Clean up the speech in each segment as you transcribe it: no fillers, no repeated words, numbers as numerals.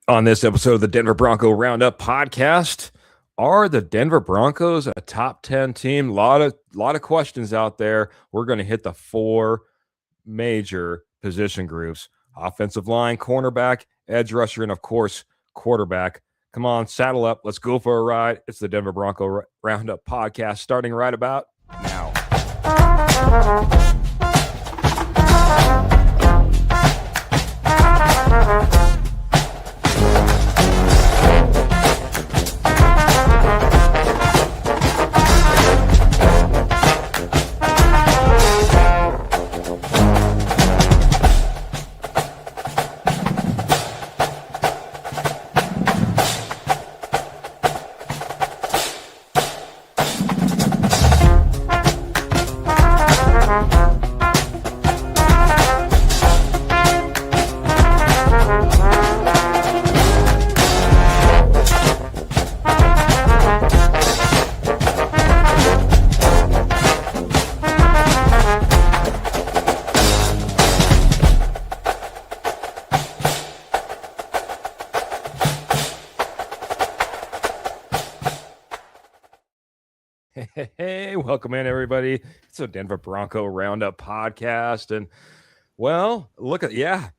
On this episode of the Denver Bronco Roundup podcast, are the Denver Broncos a top 10 team? Lot of questions out there. We're going to hit the four major position groups: offensive line, cornerback, edge rusher, and of course, quarterback. Come on, saddle up. Let's go for a ride. It's the Denver Bronco Roundup podcast starting right about now. Hey, welcome in, everybody. It's a Denver Bronco Roundup podcast, and well, look at the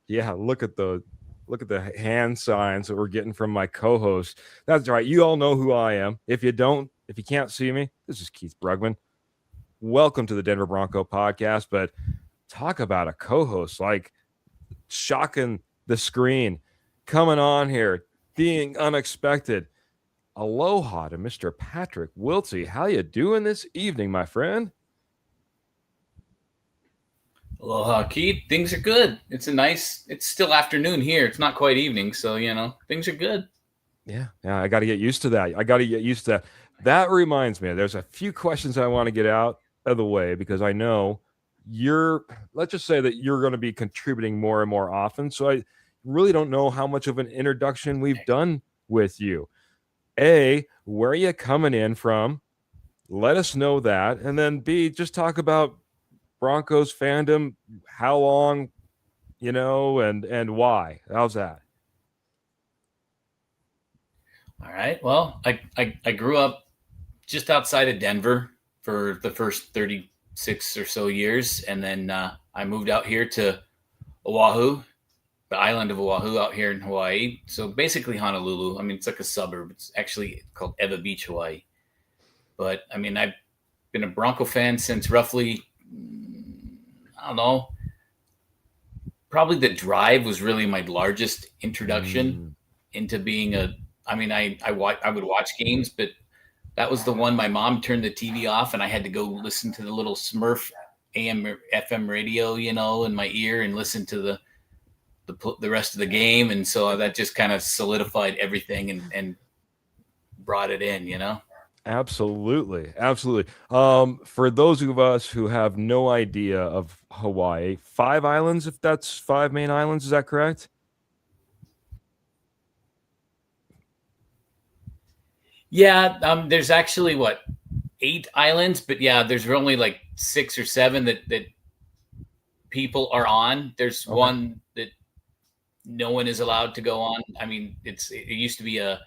hand signs that we're getting from my co-host. That's right. You all know who I am. If you can't see me, this is Keith Brugman. Welcome to the Denver Bronco podcast. But talk about a co-host, like shocking the screen, coming on here, being unexpected. Aloha to Mr. Patrick Wiltsey. How you doing this evening, my friend? Aloha, Keith. Things are good. It's still afternoon here. It's not quite evening, so, things are good. Yeah, I got to get used to that. That reminds me, there's a few questions I want to get out of the way because I know let's just say that you're going to be contributing more and more often. So I really don't know how much of an introduction we've done with you. A, where are you coming in from? Let us know that. And then B, just talk about Broncos fandom, how long, and why. How's that? All right. Well, I grew up just outside of Denver for the first 36 or so years. And then I moved out here to Oahu, the island of Oahu out here in Hawaii. So basically Honolulu. I mean, it's like a suburb. It's actually called Ewa Beach, Hawaii. But I mean, I've been a Bronco fan since roughly, I don't know, probably the drive was really my largest introduction into being I would watch games, but that was the one my mom turned the TV off and I had to go listen to the little Smurf AM or FM radio, in my ear and listen to the rest of the game. And so that just kind of solidified everything and brought it in. Absolutely. For those of us who have no idea of Hawaii, 5 islands, if that's 5 main islands, is that correct? Yeah, there's actually 8 islands, but yeah, there's only like 6 or 7 that people are on. There's one that no one is allowed to go on. I mean, it used to be a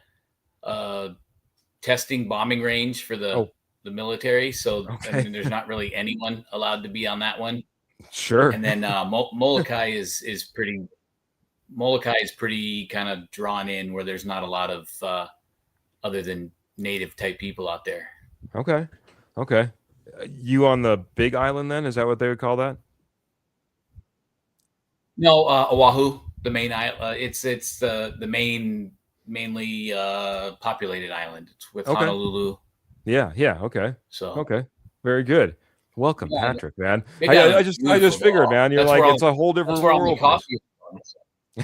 testing bombing range for the military, so I mean, there's not really anyone allowed to be on that one. Sure. And then Molokai is pretty kind of drawn in, where there's not a lot of other than native type people out there. Okay. You on the big island then? Is that what they would call that? No, Oahu, the main island. It's the mainly populated island. It's with Honolulu. Yeah. Okay. So okay, very good. Welcome, Patrick, man. I just figured, man. You're like, it's a whole different world.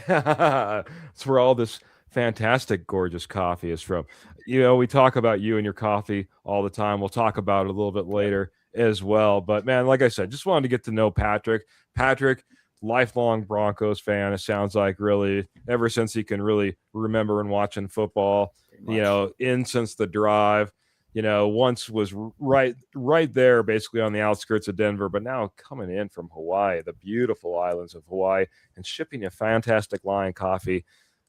That's where all this fantastic, gorgeous coffee is from. We talk about you and your coffee all the time. We'll talk about it a little bit later as well. But man, like I said, just wanted to get to know Patrick. Patrick, lifelong Broncos fan. It sounds like, really ever since he can really remember and watching football. In since the drive. Once was right there, basically on the outskirts of Denver, but now coming in from Hawaii, the beautiful islands of Hawaii, and shipping a fantastic line coffee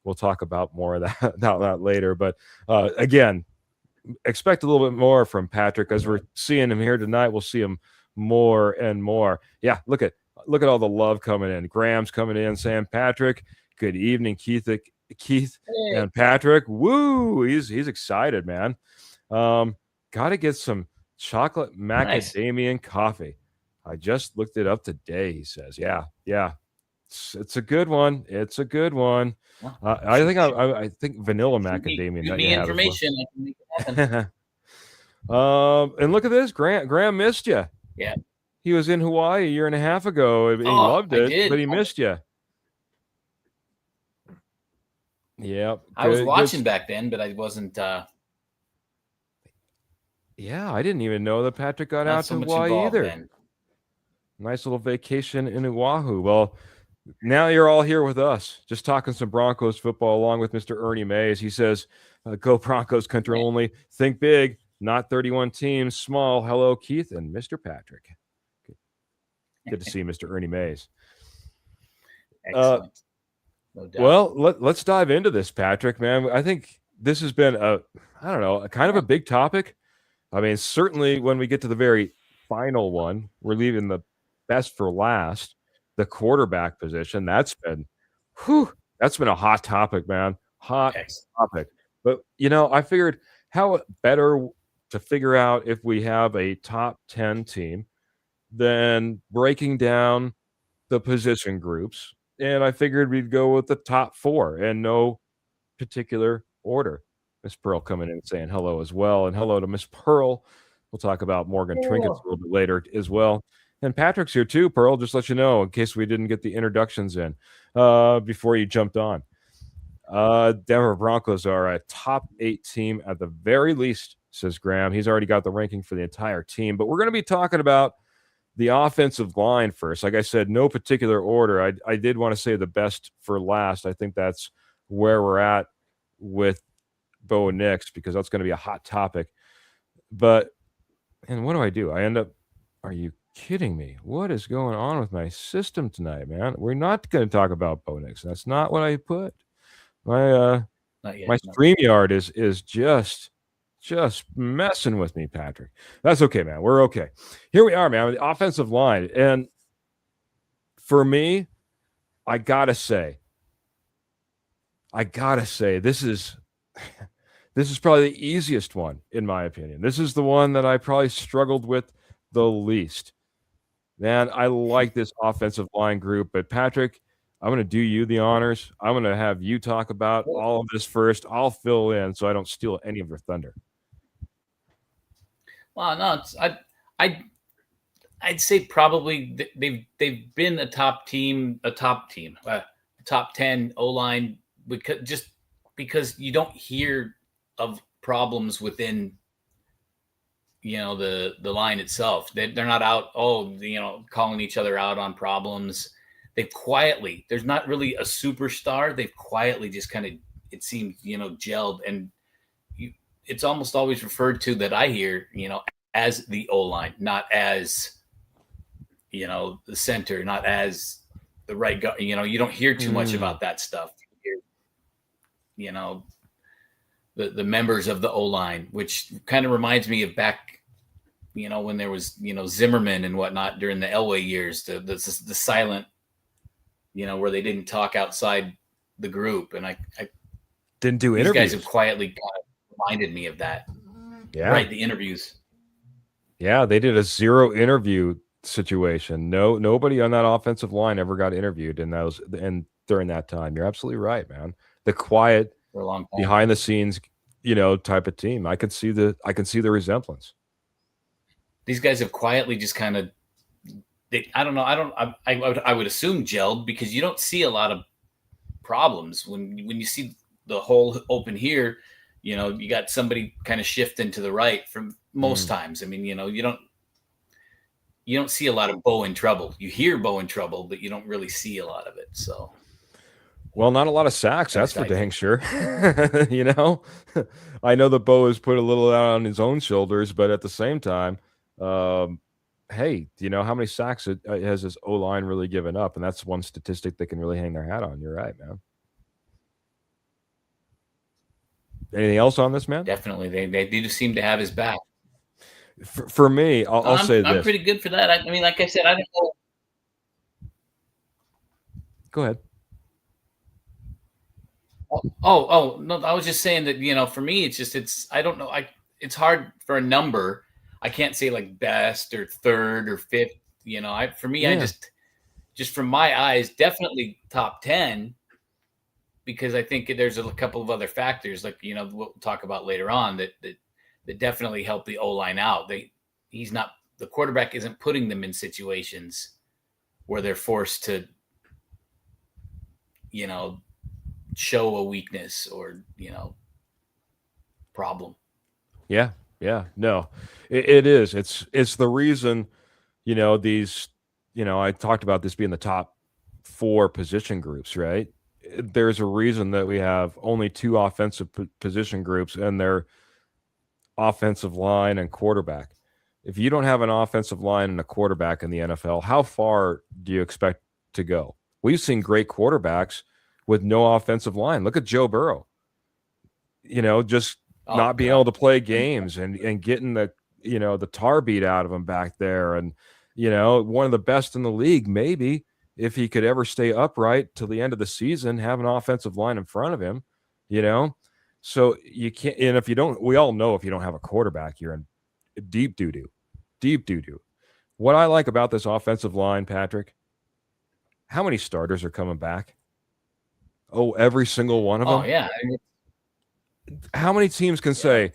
we'll talk about more of that, about that later. But again, expect a little bit more from Patrick as we're seeing him here tonight. We'll see him more and more. Yeah, look at all the love coming in. Graham's coming in saying, Patrick, good evening, Keith and Patrick. Woo! He's excited, man. Got to get some chocolate macadamia coffee. I just looked it up today, he says. Yeah. It's a good one. It's a good one. I think vanilla macadamia nut you have information. I can make it happen. And look at this. Graham missed you. Yeah. He was in Hawaii a year and a half ago. He loved it, but he missed you. Yeah. I was watching back then, but I wasn't. Yeah, I didn't even know that Patrick got out to Hawaii either. Then. Nice little vacation in Oahu. Well, now you're all here with us, just talking some Broncos football along with Mr. Ernie Mays. He says, go Broncos country only. Think big, not 31 teams, small. Hello, Keith and Mr. Patrick. Good to see Mr. Ernie Mays. Excellent. No doubt. Well, let's dive into this, Patrick, man. I think this has been a kind of a big topic. I mean, certainly when we get to the very final one, we're leaving the best for last. The quarterback position, that's been a hot topic, man. Hot topic. But, I figured how better to figure out if we have a top 10 team than breaking down the position groups. And I figured we'd go with the top 4 in no particular order. Miss Pearl coming in and saying hello as well. And hello to Miss Pearl. We'll talk about Morgan Trinkets a little bit later as well. And Patrick's here too, Pearl, just let you know, in case we didn't get the introductions in before you jumped on. Denver Broncos are a top 8 team at the very least, says Graham. He's already got the ranking for the entire team. But we're going to be talking about the offensive line first. Like I said, no particular order. I did want to say the best for last. I think that's where we're at with Bo Nix, because that's going to be a hot topic. And what do? I end up, are you kidding me? What is going on with my system tonight, man? We're not going to talk about Bo Nix. That's not what I put. My StreamYard is just messing with me, Patrick. That's okay, man. We're okay. Here we are, man, with the offensive line. And for me, I gotta say, this is probably the easiest one, in my opinion. This is the one that I probably struggled with the least. Man, I like this offensive line group, but Patrick, I'm going to do you the honors. I'm going to have you talk about all of this first. I'll fill in so I don't steal any of your thunder. Well, no, I'd say probably they've been a top 10 O-line, because you don't hear of problems within the line itself. They're not out calling each other out on problems. They've quietly, there's not really a superstar. They've quietly just kind of, it seems, gelled, and it's almost always referred to, that I hear, as the O-line, not as the center, not as the right guard. You don't hear too much about that stuff. You hear, the members of the O-line, which kind of reminds me of back, when there was, Zimmerman and whatnot during the Elway years, the silent, where they didn't talk outside the group. And I didn't do interviews. These guys have quietly kind of reminded me of that. Yeah. Right. The interviews. Yeah. They did a 0 interview situation. Nobody on that offensive line ever got interviewed and during that time. You're absolutely right, man. The quiet, for a long time, behind the scenes, type of team. I can see the resemblance. These guys have quietly just kind of, I would assume gelled, because you don't see a lot of problems when you see the hole open here. You got somebody kind of shifting to the right from most times. I mean, you don't see a lot of Bo in trouble. You hear Bo in trouble, but you don't really see a lot of it. So, well, not a lot of sacks. That's for dang sure. I know that Bo has put a little out on his own shoulders, but at the same time, hey, do you know how many sacks has his O-line really given up? And that's one statistic they can really hang their hat on. You're right, man. Anything else on this, man? Definitely, they do seem to have his back. For me, I'll say I'm this. pretty good for that. I mean, like I said, I don't know. Go ahead. No, I was just saying that, for me, I don't know. It's hard for a number. I can't say like best or third or fifth. For me, I just from my eyes, definitely top 10, because I think there's a couple of other factors, like, we'll talk about later on, that definitely help the O-line out. The quarterback isn't putting them in situations where they're forced to, show a weakness or, problem. Yeah. No, it is. It's the reason, these, I talked about this being the top 4 position groups, right? There's a reason that we have only 2 offensive position groups, and they're offensive line and quarterback. If you don't have an offensive line and a quarterback in the NFL, how far do you expect to go? We've seen great quarterbacks with no offensive line. Look at Joe Burrow. Just not being able to play games and getting the tar beat out of him back there. And, one of the best in the league, maybe, if he could ever stay upright till the end of the season, have an offensive line in front of him, So you can't, and if you don't, we all know if you don't have a quarterback, you're in deep doo-doo. Deep doo-doo. What I like about this offensive line, Patrick, how many starters are coming back? Oh, every single one of them? Oh, yeah. How many teams can say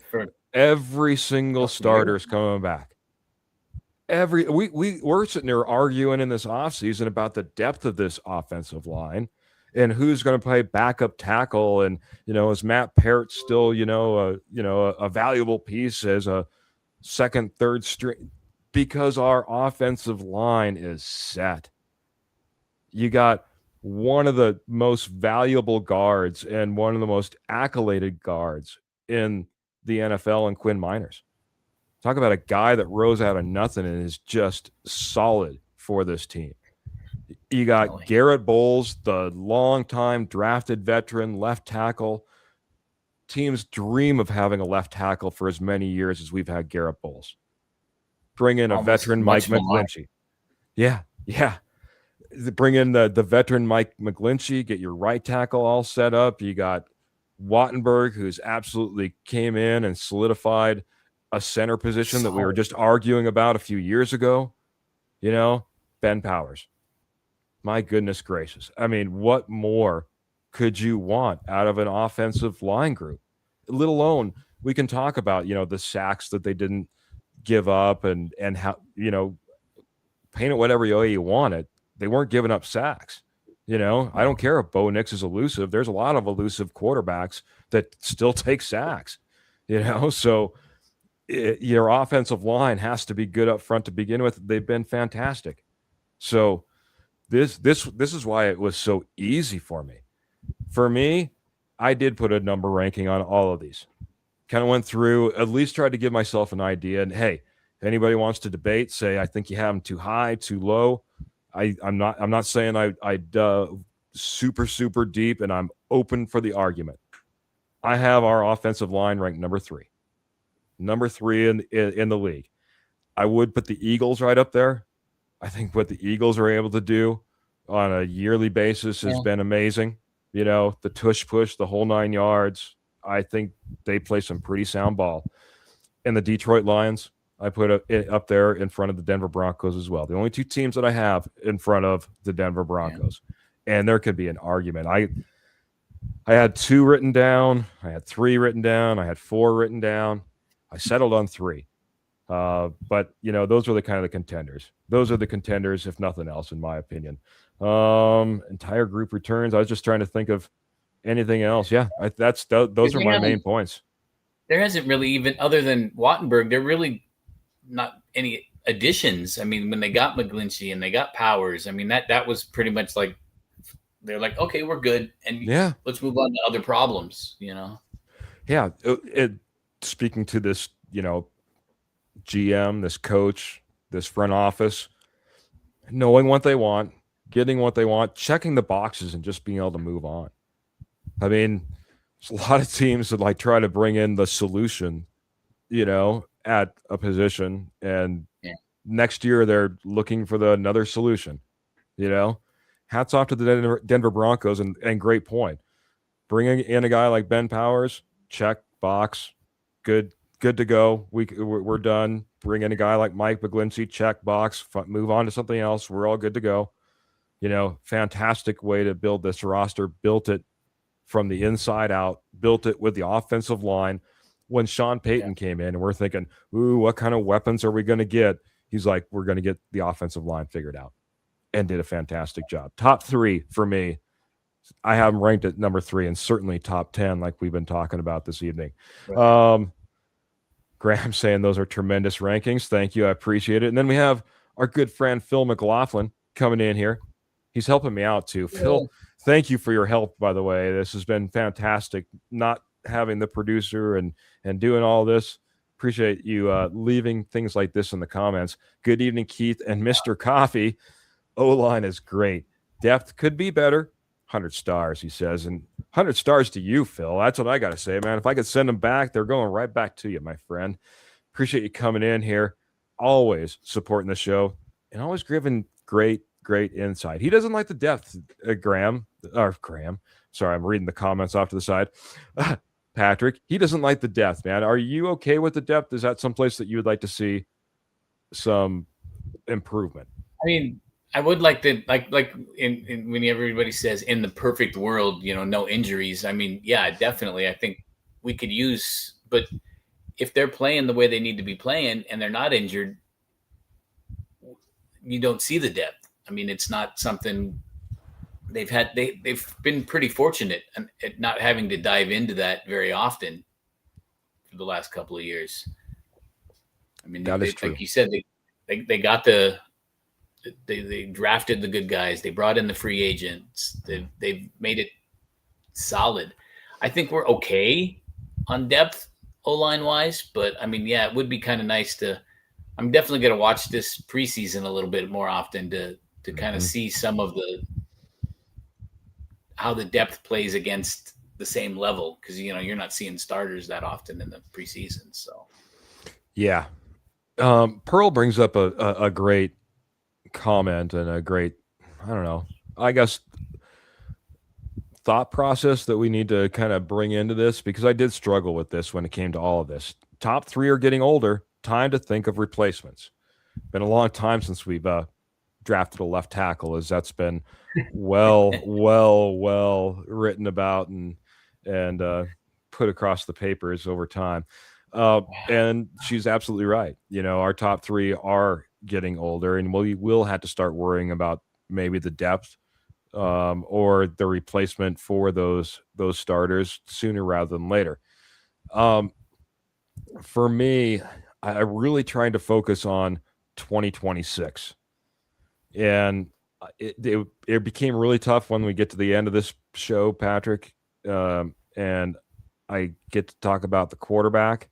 every single starter is coming back? We're sitting there arguing in this offseason about the depth of this offensive line and who's going to play backup tackle. And, is Matt Parrott still, a valuable piece as a second, third string? Because our offensive line is set. You got one of the most valuable guards and one of the most accoladed guards in the NFL in Quinn Miners. Talk about a guy that rose out of nothing and is just solid for this team. You got Garrett Bowles, the longtime drafted veteran left tackle. Teams dream of having a left tackle for as many years as we've had Garrett Bowles. Bring in a veteran Mike McGlinchey. Yeah. Bring in the veteran Mike McGlinchey, get your right tackle all set up. You got Wattenberg, who's absolutely came in and solidified a center position that we were just arguing about a few years ago. Ben Powers. My goodness gracious. I mean, what more could you want out of an offensive line group? Let alone, we can talk about, the sacks that they didn't give up and how, paint it whatever way you want it. They weren't giving up sacks. I don't care if Bo Nix is elusive. There's a lot of elusive quarterbacks that still take sacks, so your offensive line has to be good up front to begin with. They've been fantastic. So this is why it was so easy for me. For me, I did put a number ranking on all of these. Kind of went through, at least tried to give myself an idea. And hey, if anybody wants to debate, say I think you have them too high, too low. I'm not saying I'd super deep, and I'm open for the argument. I have our offensive line ranked number 3 in the league. I would put the Eagles right up there. I think what the Eagles are able to do on a yearly basis has been amazing. The tush push, the whole 9 yards. I think they play some pretty sound ball. And the Detroit Lions, I put it up there in front of the Denver Broncos as well. The only 2 teams that I have in front of the Denver Broncos. And there could be an argument. I had 2 written down. I had 3 written down. I had 4 written down. I settled on 3. But, those are the kind of the contenders. Those are the contenders, if nothing else, in my opinion. Entire group returns. I was just trying to think of anything else. Yeah, those are my main points. There hasn't really, even other than Wattenberg, there really not any additions. I mean, when they got McGlinchey and they got Powers, I mean, that was pretty much like, they're like, okay, we're good. And let's move on to other problems, Yeah. Speaking to this, GM, this coach, this front office, knowing what they want, getting what they want, checking the boxes, and just being able to move on. I mean, There's a lot of teams that like try to bring in the solution, at a position, and Yeah. next year they're looking for another solution. Hats off to the Denver Broncos, and great point. Bringing in a guy like Ben Powers, check box, good to go. We're done. Bring in a guy like Mike McGlinchey, check box. Move on to something else. We're all good to go. Fantastic way to build this roster. Built it from the inside out. Built it with the offensive line. When Sean Payton came in, and we're thinking, ooh, what kind of weapons are we going to get? He's like, we're going to get the offensive line figured out, and did a fantastic job. Top 3 for me. I have him ranked at number 3, and certainly top 10, like we've been talking about this evening. Right. Graham saying those are tremendous rankings. Thank you. I appreciate it. And then we have our good friend Phil McLaughlin coming in here. He's helping me out too. Phil, thank you for your help, by the way. This has been fantastic, not having the producer and doing all this. Appreciate you leaving things like this in the comments. Good evening, Keith and Mr. Coffee. O-line is great. Depth could be better. 100 stars, he says. And 100 stars to you, Phil. That's what I got to say, man. If I could send them back, they're going right back to you, my friend. Appreciate you coming in here. Always supporting the show and always giving great insight. He doesn't like the depth, Graham. Sorry, I'm reading the comments off to the side. Patrick, he doesn't like the depth, man. Are you okay with the depth? Is that someplace that you would like to see some improvement? I mean, I would like to like in when everybody says in the perfect world, no injuries. I mean, yeah, definitely. I think we could use, but if they're playing the way they need to be playing and they're not injured, you don't see the depth. I mean, it's not something they've been pretty fortunate at not having to dive into that very often for the last couple of years. I mean, that is true. Like you said, they got they drafted the good guys. They brought in the free agents. They've made it solid. I think we're okay on depth O-line wise, but I mean, yeah, it would be kind of nice to. I'm definitely going to watch this preseason a little bit more often to kind of see some of how the depth plays against the same level, because you're not seeing starters that often in the preseason. So yeah, Pearl brings up a great comment and a great, I don't know, I guess, thought process that we need to kind of bring into this, because I did struggle with this when it came to all of this. Top 3 are getting older. Time to think of replacements. Been a long time since we've drafted a left tackle, as that's been well written about and put across the papers over time. And she's absolutely right. Our top 3 are getting older, and we will have to start worrying about maybe the depth or the replacement for those starters sooner rather than later. For me, I'm really trying to focus on 2026, and it became really tough when we get to the end of this show, Patrick, and I get to talk about the quarterback,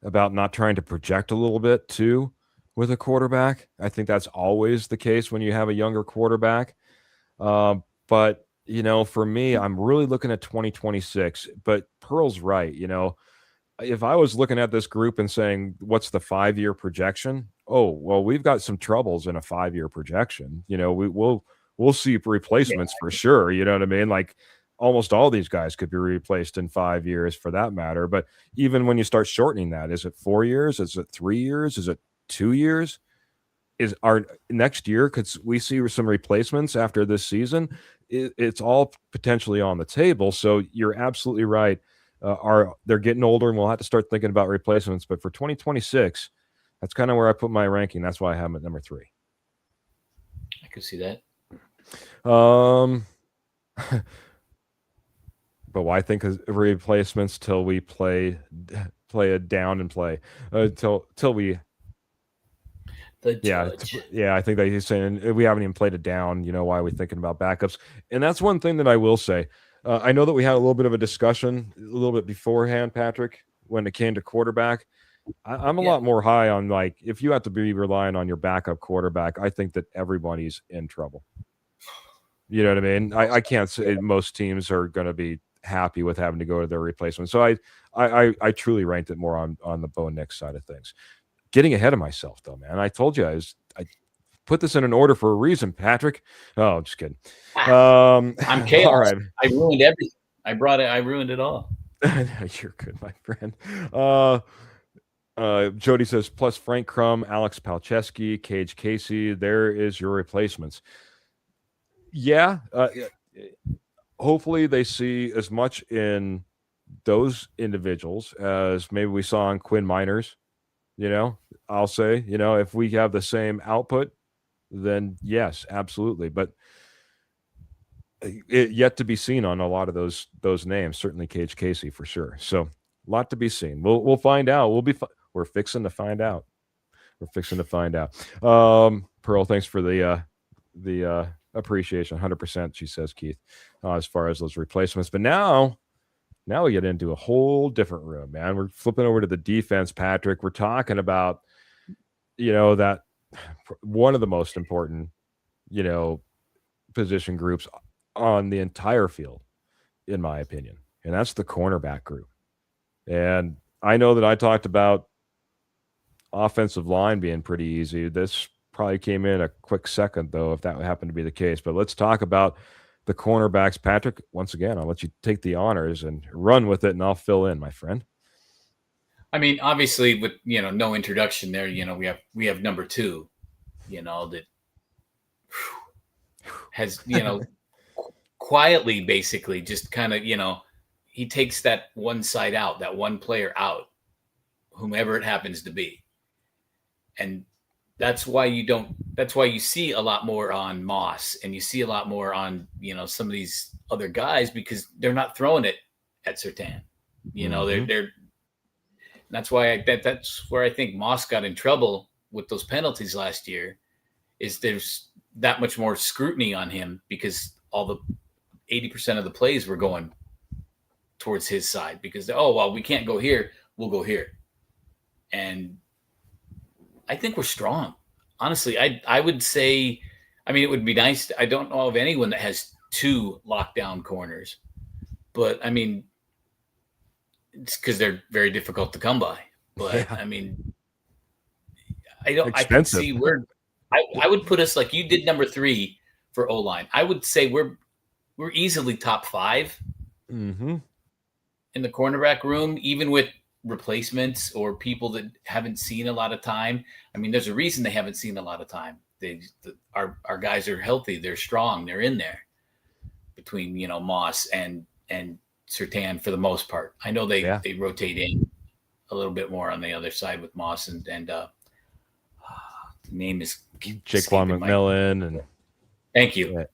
about not trying to project a little bit too with a quarterback. I think that's always the case when you have a younger quarterback. But for me, I'm really looking at 2026. But Pearl's right. If I was looking at this group and saying, what's the 5-year projection? Oh, well, we've got some troubles in a 5-year projection. We'll see replacements for sure. You know what I mean? Like, almost all these guys could be replaced in 5 years for that matter. But even when you start shortening that, is it 4 years? Is it 3 years? Is it 2 years? Is our next year, could we see some replacements after this season? It's all potentially on the table. So you're absolutely right. They're getting older, and we'll have to start thinking about replacements. But for 2026, that's kind of where I put my ranking. That's why I have them at number 3. I could see that. But why think of replacements till we play it down and play till we. Yeah, I think that he's saying we haven't even played it down. Why are we thinking about backups? And that's one thing that I will say. I know that we had a little bit of a discussion a little bit beforehand, Patrick, when it came to quarterback. I'm a lot more high on, like, if you have to be relying on your backup quarterback, I think that everybody's in trouble. You know what I mean? I can't say most teams are going to be happy with having to go to their replacement. So I truly ranked it more on the Bo Nix side of things. Getting ahead of myself though, man. I told you I put this in an order for a reason, Patrick. Oh, just kidding. I'm chaos. All right. I ruined everything. I ruined it all. You're good, my friend. Jody says, plus Frank Crum, Alex Palczewski, Cage Casey. There is your replacements. Yeah. Hopefully they see as much in those individuals as maybe we saw in Quinn Miners. I'll say, if we have the same output, then yes, absolutely. But yet to be seen on a lot of those names. Certainly Cage Casey for sure. So a lot to be seen. We'll find out. We're fixing to find out. Pearl, thanks for the appreciation. 100%, she says, Keith, as far as those replacements. But now we get into a whole different room, man. We're flipping over to the defense, Patrick. We're talking about, that one of the most important, position groups on the entire field, in my opinion, and that's the cornerback group. And I know that I talked about offensive line being pretty easy. This probably came in a quick second, though, if that happened to be the case. But let's talk about the cornerbacks. Patrick, once again, I'll let you take the honors and run with it, and I'll fill in, my friend. I mean, obviously, with no introduction there, we have number 2, that has quietly, basically, just kind of he takes that one side out, that one player out, whomever it happens to be, and that's why you see a lot more on Moss, and you see a lot more on some of these other guys, because they're not throwing it at Surtain. They're that's why that's where I think Moss got in trouble with those penalties last year, is there's that much more scrutiny on him, because all the 80% of the plays were going towards his side, because we can't go here, we'll go here. And I think we're strong. Honestly, I would say, I mean, it would be nice. I don't know of anyone that has 2 lockdown corners, but I mean, it's because they're very difficult to come by. But yeah. I mean, I can see where I would put us, like you did, number 3 for O-line. I would say we're easily top 5 in the cornerback room, even with replacements or people that haven't seen a lot of time. I mean, there's a reason they haven't seen a lot of time. Our guys are healthy, they're strong, they're in there between Moss and Surtain for the most part. I know they rotate in a little bit more on the other side with Moss and the name is Jaquan McMillan. And thank you.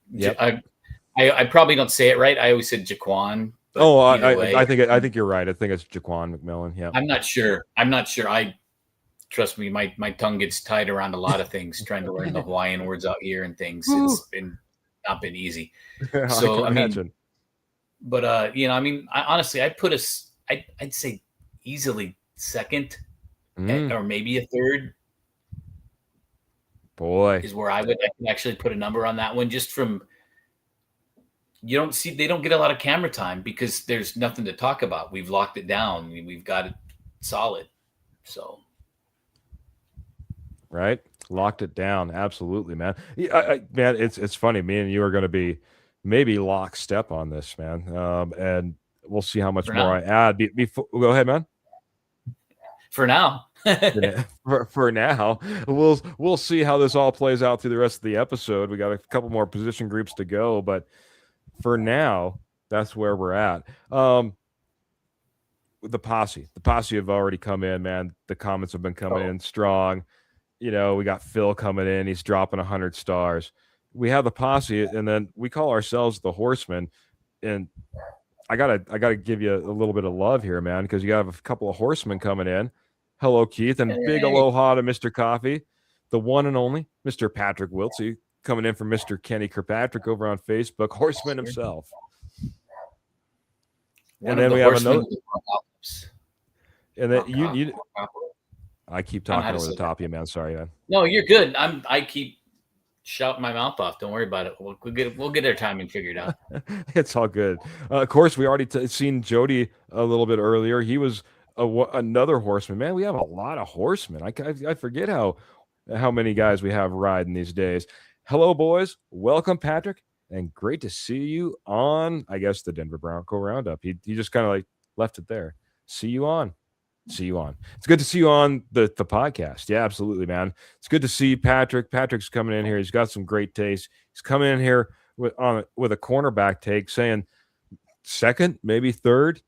I probably don't say it right. I always said Jaquan. I think you're right. I think it's Jaquan McMillan. Yeah. I'm not sure. I trust me, my tongue gets tied around a lot of things trying to learn the Hawaiian words out here and things. It's not been easy. So I mean, but I mean, honestly, I'd put us. I'd say easily second, or maybe a third. Boy, is where I can actually put a number on that one, just from. They don't get a lot of camera time because there's nothing to talk about. We've locked it down. We've got it solid. So. Right. Locked it down. Absolutely, man. Man, it's funny. Me and you are going to be maybe lockstep on this, man. And we'll see how much more I add. Before, go ahead, man. For now. for now, we'll see how this all plays out through the rest of the episode. We got a couple more position groups to go, but for now, that's where we're at. The posse have already come in, man. The comments have been coming in strong. We got Phil coming in. He's dropping 100 stars. We have the posse, and then we call ourselves the Horsemen. And I gotta give you a little bit of love here, man, because you got a couple of horsemen coming in. Hello, Keith, and big aloha to Mr. Coffee, the one and only Mr. Patrick Wiltsey, coming in from Mr. Kenny Kirkpatrick over on Facebook, Horseman himself. And then we have another. And then you I keep talking over the top of you, man. Sorry, man. No, you're good. I keep shouting my mouth off. Don't worry about it. We'll get our timing figured out. It's all good. Of course, we already seen Jody a little bit earlier. He was another horseman. Man, we have a lot of horsemen. I forget how many guys we have riding these days. Hello, boys. Welcome, Patrick, and great to see you on, I guess, the Denver Bronco Roundup. He just kind of like left it there. See you on. See you on. It's good to see you on the podcast. Yeah, absolutely, man. It's good to see Patrick. Patrick's coming in here. He's got some great taste. He's coming in here with a cornerback take, saying second, maybe third.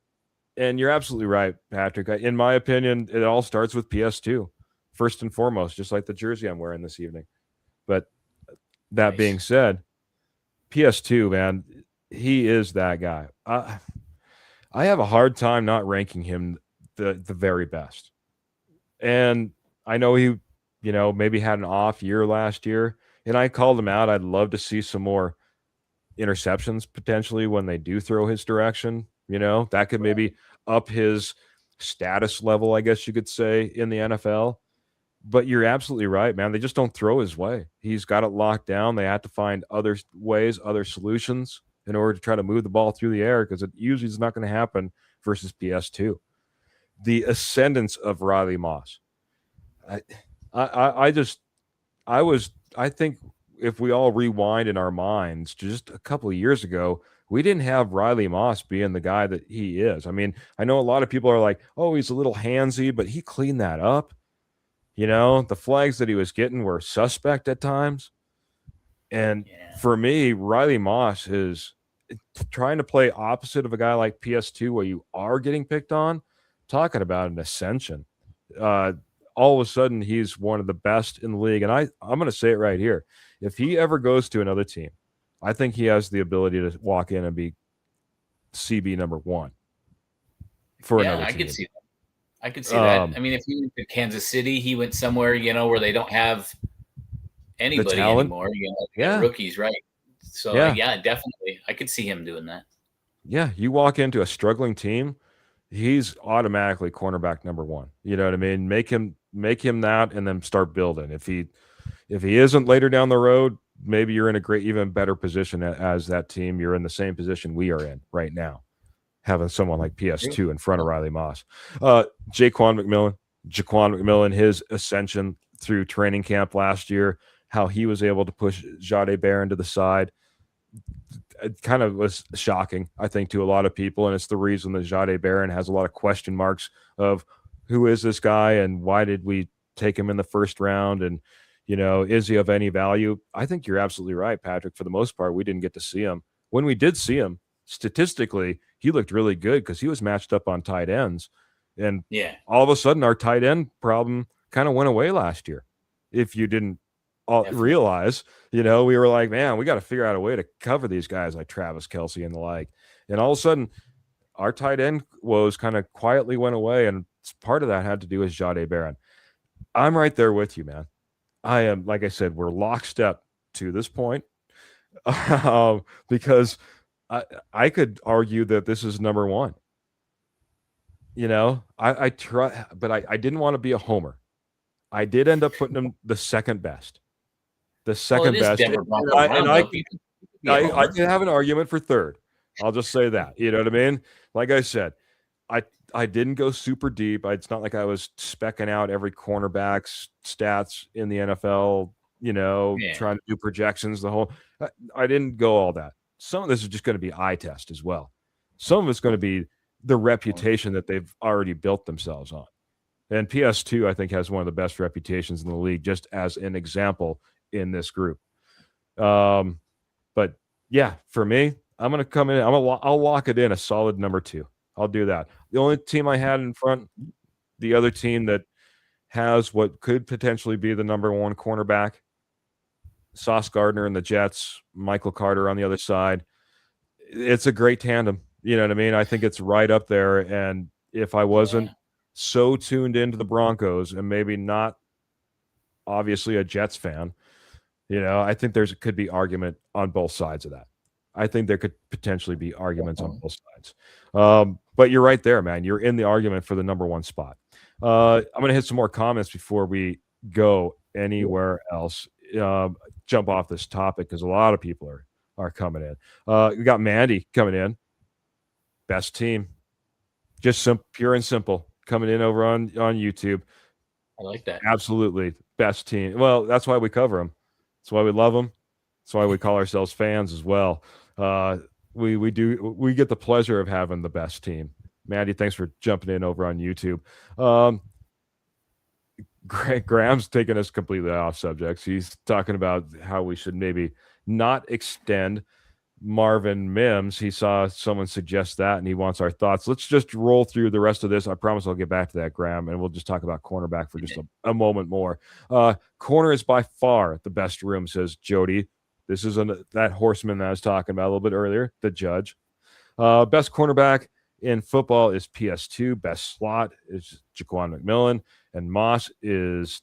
And you're absolutely right, Patrick. In my opinion, it all starts with PS2, first and foremost, just like the jersey I'm wearing this evening. But that Nice. being said, PS2, man, he is that guy. I have a hard time not ranking him the very best. And I know he, maybe had an off year last year, and I called him out. I'd love to see some more interceptions potentially when they do throw his direction. That could maybe up his status level, I guess you could say, in the NFL. But you're absolutely right, man. They just don't throw his way. He's got it locked down. They have to find other ways, other solutions in order to try to move the ball through the air, because it usually is not going to happen versus PS2. The ascendance of Riley Moss. I think if we all rewind in our minds to just a couple of years ago, we didn't have Riley Moss being the guy that he is. I mean, I know a lot of people are like, oh, he's a little handsy, but he cleaned that up. The flags that he was getting were suspect at times. And for me, Riley Moss is trying to play opposite of a guy like PS2 where you are getting picked on, talking about an ascension. All of a sudden, he's one of the best in the league. And I'm going to say it right here. If he ever goes to another team, I think he has the ability to walk in and be CB number one for another team. I could see that. I could see that. I mean, if he went to Kansas City, he went somewhere, where they don't have anybody anymore. Rookies, right? So, yeah, definitely. I could see him doing that. Yeah, you walk into a struggling team, he's automatically cornerback number one. You know what I mean? Make him that, and then start building. If he isn't later down the road, maybe you're in a even better position as that team. You're in the same position we are in right now, having someone like PS2 in front of Riley Moss. Jaquan McMillan, his ascension through training camp last year, how he was able to push Jahdae Barron to the side. It kind of was shocking, I think, to a lot of people, and it's the reason that Jahdae Barron has a lot of question marks of who is this guy and why did we take him in the first round, and is he of any value? I think you're absolutely right, Patrick. For the most part, we didn't get to see him. When we did see him, statistically, he looked really good because he was matched up on tight ends, and all of a sudden, our tight end problem kind of went away last year. If you didn't realize, we were like, man, we got to figure out a way to cover these guys like Travis Kelce and the like. And all of a sudden, our tight end woes kind of quietly went away. And part of that had to do with Jahdae Barron. I'm right there with you, man. I am, like I said, we're lockstep to this point because I could argue that this is number one. I try, but I didn't want to be a homer. I did end up putting him the second best. The second best. I can have an argument for third. I'll just say that. You know what I mean? Like I said, I didn't go super deep. It's not like I was specking out every cornerback's stats in the NFL, trying to do projections, I didn't go all that. Some of this is just going to be eye test as well. Some of it's going to be the reputation that they've already built themselves on. And PS2, I think, has one of the best reputations in the league, just as an example in this group. But yeah, for me, I'm going to come in. I'll lock it in a solid number two. I'll do that. The only team I had in front, the other team that has what could potentially be the number one cornerback, Sauce Gardner and the Jets, Michael Carter on the other side. It's a great tandem. You know what I mean? I think it's right up there. And if I wasn't so tuned into the Broncos and maybe not obviously a Jets fan, I think could be argument on both sides of that. I think there could potentially be arguments on both sides. But you're right there, man. You're in the argument for the number one spot. I'm going to hit some more comments before we go anywhere else. jump off this topic because a lot of people are coming in. We got Mandy coming in. Best team, just pure and simple, coming in over on YouTube. I like that. Absolutely best team. Well, that's why we cover them. That's why we love them. That's why we call ourselves fans as well. We get the pleasure of having the best team. Mandy, thanks for jumping in over on YouTube. Graham's taking us completely off subjects. He's talking about how we should maybe not extend Marvin Mims. He saw someone suggest that, and he wants our thoughts. Let's just roll through the rest of this. I promise I'll get back to that, Graham, and we'll just talk about cornerback for just a moment more. Corner is by far the best room, says Jody. This is that horseman that I was talking about a little bit earlier, the judge. Best cornerback in football is PS2. Best slot is Jaquan McMillan, and Moss is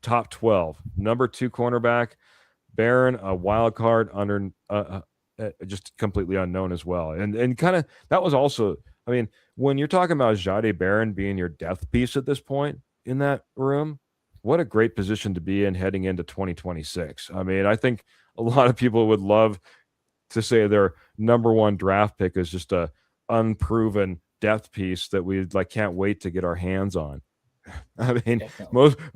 top 12. Number 2 cornerback, Barron, a wild card under just completely unknown as well. And kind of that was also, I mean, when you're talking about Jade Barron being your death piece at this point in that room, what a great position to be in heading into 2026. I mean, I think a lot of people would love to say their number 1 draft pick is just a unproven depth piece that we can't wait to get our hands on. I mean,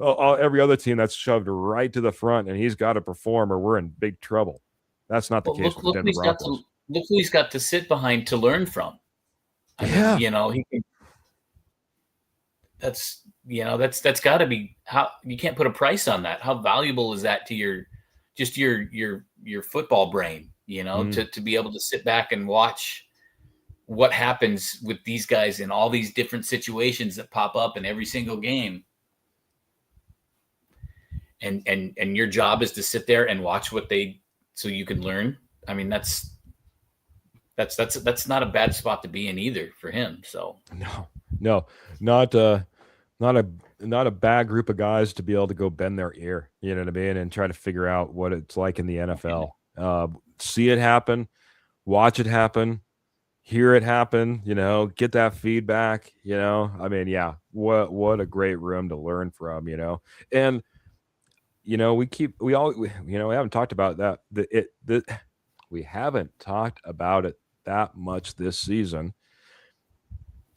every other team that's shoved right to the front, and he's got to perform, or we're in big trouble. That's not the case with the Denver Broncos. Look who he's got to sit behind to learn from. I mean, he can. That's got to be how you can't put a price on that. How valuable is that to your football brain? To be able to sit back and watch what happens with these guys in all these different situations that pop up in every single game. And your job is to sit there and watch so you can learn. I mean, that's not a bad spot to be in either for him. So no, not a bad group of guys to be able to go bend their ear, you know what I mean, and try to figure out what it's like in the NFL. See it happen, watch it happen, hear it happen, get that feedback, I mean, yeah, what a great room to learn from, and we haven't talked about that. We haven't talked about it that much this season,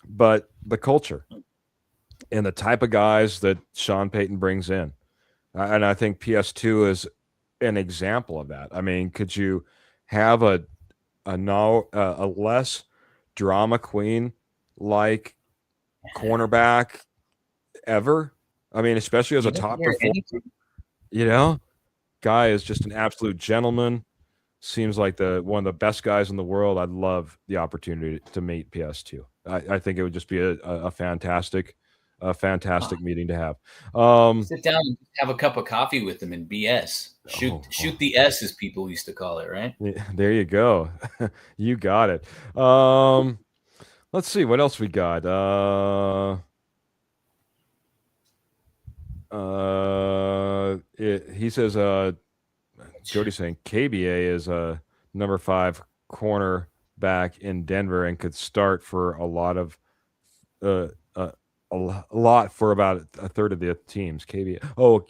but the culture and the type of guys that Sean Payton brings in. And I think PS2 is an example of that. I mean, could you have a less drama queen like cornerback ever? I mean, especially as a top performer, guy is just an absolute gentleman. Seems like one of the best guys in the world. I'd love the opportunity to meet PS2. I think it would just be a fantastic meeting to have. Sit down and have a cup of coffee with them and BS. Shoot the S, as people used to call it, right? Yeah, there you go. You got it. Let's see what else we got. He says Jody's saying KBA is a number 5 cornerback in Denver and could start for a lot for about a third of the teams. KBA. Oh,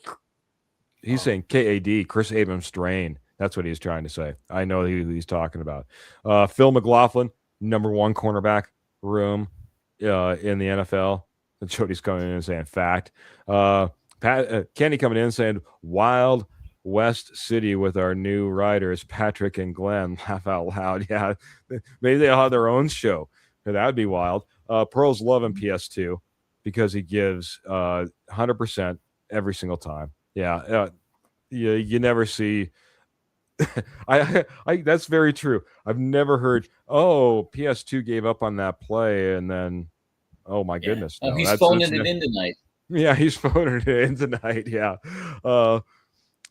he's saying KAD, Chris Abrams-Strain. That's what he's trying to say. I know who he's talking about. Phil McLaughlin, number 1 cornerback room in the NFL. And Jody's coming in and saying fact. Kenny coming in saying Wild West City with our new writers, Patrick and Glenn. Laugh out loud. Yeah, maybe they'll have their own show. That would be wild. Pearl's loving PS2 because he gives 100% every single time. Yeah, you never see. I that's very true. I've never heard, PS2 gave up on that play, and then, oh my goodness, no, he's phoning it in tonight. Yeah, he's phoning it in tonight. Yeah.